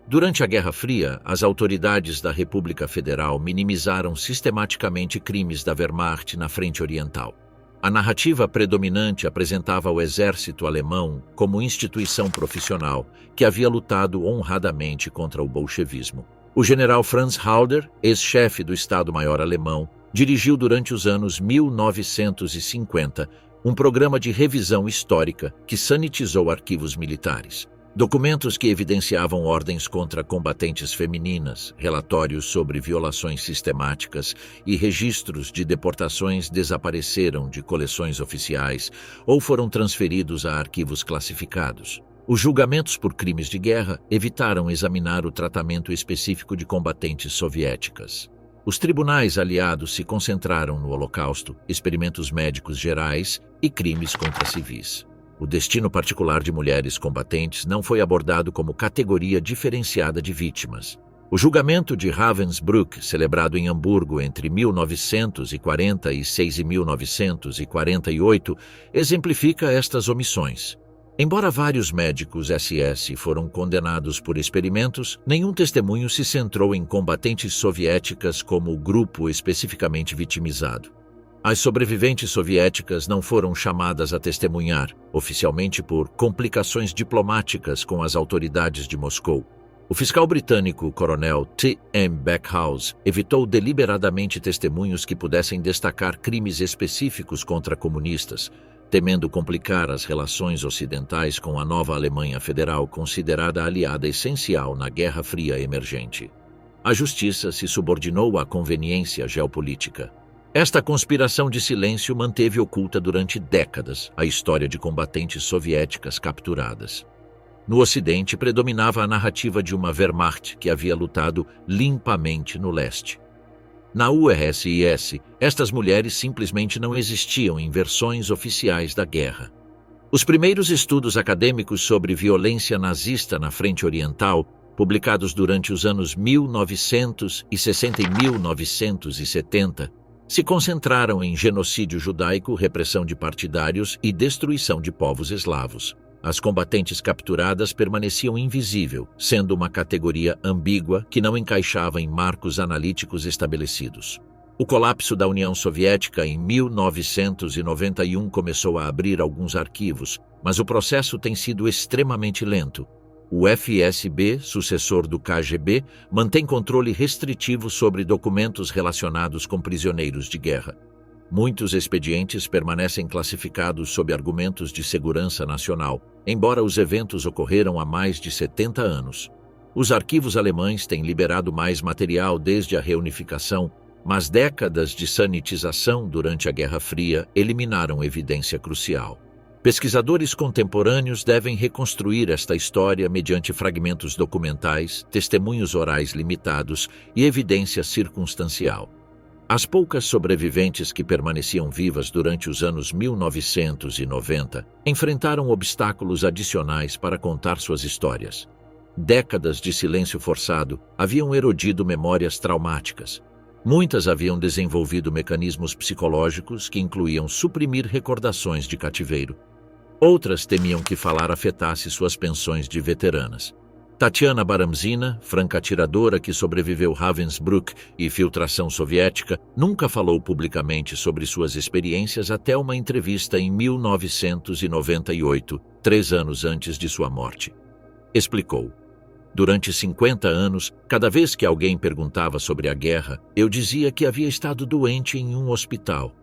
Durante a Guerra Fria, as autoridades da República Federal minimizaram sistematicamente crimes da Wehrmacht na Frente Oriental. A narrativa predominante apresentava o exército alemão como instituição profissional que havia lutado honradamente contra o bolchevismo. O general Franz Halder, ex-chefe do Estado-Maior alemão, dirigiu durante os anos 1950 um programa de revisão histórica que sanitizou arquivos militares. Documentos que evidenciavam ordens contra combatentes femininas, relatórios sobre violações sistemáticas e registros de deportações desapareceram de coleções oficiais ou foram transferidos a arquivos classificados. Os julgamentos por crimes de guerra evitaram examinar o tratamento específico de combatentes soviéticas. Os tribunais aliados se concentraram no Holocausto, experimentos médicos gerais e crimes contra civis. O destino particular de mulheres combatentes não foi abordado como categoria diferenciada de vítimas. O julgamento de Ravensbrück, celebrado em Hamburgo entre 1946 e 1948, exemplifica estas omissões. Embora vários médicos SS foram condenados por experimentos, nenhum testemunho se centrou em combatentes soviéticas como o grupo especificamente vitimizado. As sobreviventes soviéticas não foram chamadas a testemunhar, oficialmente por complicações diplomáticas com as autoridades de Moscou. O fiscal britânico Coronel T. M. Backhouse evitou deliberadamente testemunhos que pudessem destacar crimes específicos contra comunistas, temendo complicar as relações ocidentais com a nova Alemanha Federal, considerada aliada essencial na Guerra Fria emergente. A justiça se subordinou à conveniência geopolítica. Esta conspiração de silêncio manteve oculta durante décadas a história de combatentes soviéticas capturadas. No Ocidente, predominava a narrativa de uma Wehrmacht que havia lutado limpamente no leste. Na URSS, estas mulheres simplesmente não existiam em versões oficiais da guerra. Os primeiros estudos acadêmicos sobre violência nazista na Frente Oriental, publicados durante os anos 1960 e 1970, se concentraram em genocídio judaico, repressão de partidários e destruição de povos eslavos. As combatentes capturadas permaneciam invisíveis, sendo uma categoria ambígua que não encaixava em marcos analíticos estabelecidos. O colapso da União Soviética em 1991 começou a abrir alguns arquivos, mas o processo tem sido extremamente lento. O FSB, sucessor do KGB, mantém controle restritivo sobre documentos relacionados com prisioneiros de guerra. Muitos expedientes permanecem classificados sob argumentos de segurança nacional, embora os eventos ocorreram há mais de 70 anos. Os arquivos alemães têm liberado mais material desde a reunificação, mas décadas de sanitização durante a Guerra Fria eliminaram evidência crucial. Pesquisadores contemporâneos devem reconstruir esta história mediante fragmentos documentais, testemunhos orais limitados e evidência circunstancial. As poucas sobreviventes que permaneciam vivas durante os anos 1990 enfrentaram obstáculos adicionais para contar suas histórias. Décadas de silêncio forçado haviam erodido memórias traumáticas. Muitas haviam desenvolvido mecanismos psicológicos que incluíam suprimir recordações de cativeiro. Outras temiam que falar afetasse suas pensões de veteranas. Tatiana Baramzina, franca-atiradora que sobreviveu Ravensbrück e filtração soviética, nunca falou publicamente sobre suas experiências até uma entrevista em 1998, 3 anos antes de sua morte. Explicou: "Durante 50 anos, cada vez que alguém perguntava sobre a guerra, eu dizia que havia estado doente em um hospital.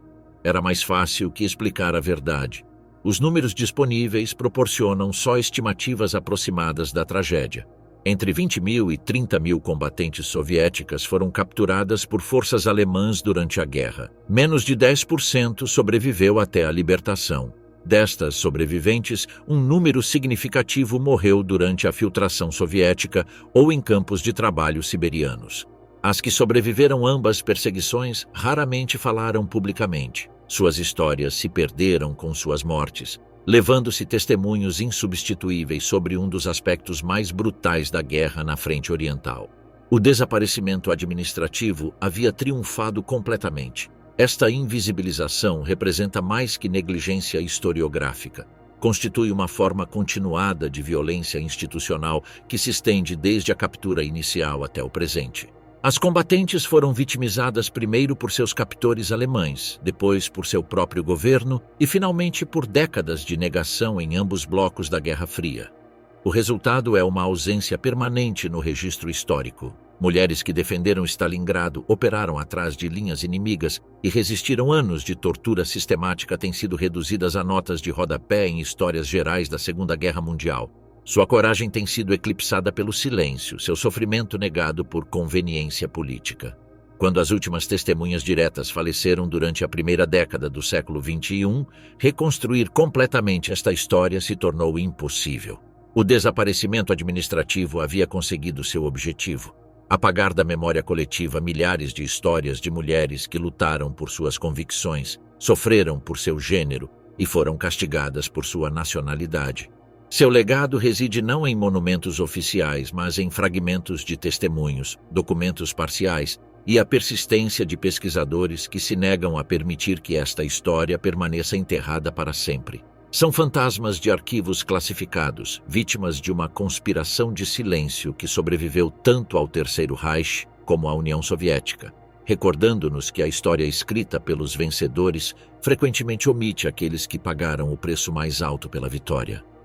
Era mais fácil que explicar a verdade. Os números disponíveis proporcionam só estimativas aproximadas da tragédia. Entre 20 mil e 30 mil combatentes soviéticas foram capturadas por forças alemãs durante a guerra. Menos de 10% sobreviveu até a libertação. Destas sobreviventes, um número significativo morreu durante a filtração soviética ou em campos de trabalho siberianos. As que sobreviveram ambas perseguições raramente falaram publicamente. Suas histórias se perderam com suas mortes, levando-se testemunhos insubstituíveis sobre um dos aspectos mais brutais da guerra na frente oriental. O desaparecimento administrativo havia triunfado completamente. Esta invisibilização representa mais que negligência historiográfica. Constitui uma forma continuada de violência institucional que se estende desde a captura inicial até o presente. As combatentes foram vitimizadas primeiro por seus captores alemães, depois por seu próprio governo e finalmente por décadas de negação em ambos blocos da Guerra Fria. O resultado é uma ausência permanente no registro histórico. Mulheres que defenderam Stalingrado, operaram atrás de linhas inimigas e resistiram anos de tortura sistemática têm sido reduzidas a notas de rodapé em histórias gerais da Segunda Guerra Mundial. Sua coragem tem sido eclipsada pelo silêncio, seu sofrimento negado por conveniência política. Quando as últimas testemunhas diretas faleceram durante a primeira década do século XXI, reconstruir completamente esta história se tornou impossível. O desaparecimento administrativo havia conseguido seu objetivo: apagar da memória coletiva milhares de histórias de mulheres que lutaram por suas convicções, sofreram por seu gênero e foram castigadas por sua nacionalidade. Seu legado reside não em monumentos oficiais, mas em fragmentos de testemunhos, documentos parciais e a persistência de pesquisadores que se negam a permitir que esta história permaneça enterrada para sempre. São fantasmas de arquivos classificados, vítimas de uma conspiração de silêncio que sobreviveu tanto ao Terceiro Reich como à União Soviética, recordando-nos que a história escrita pelos vencedores frequentemente omite aqueles que pagaram o preço mais alto pela vitória.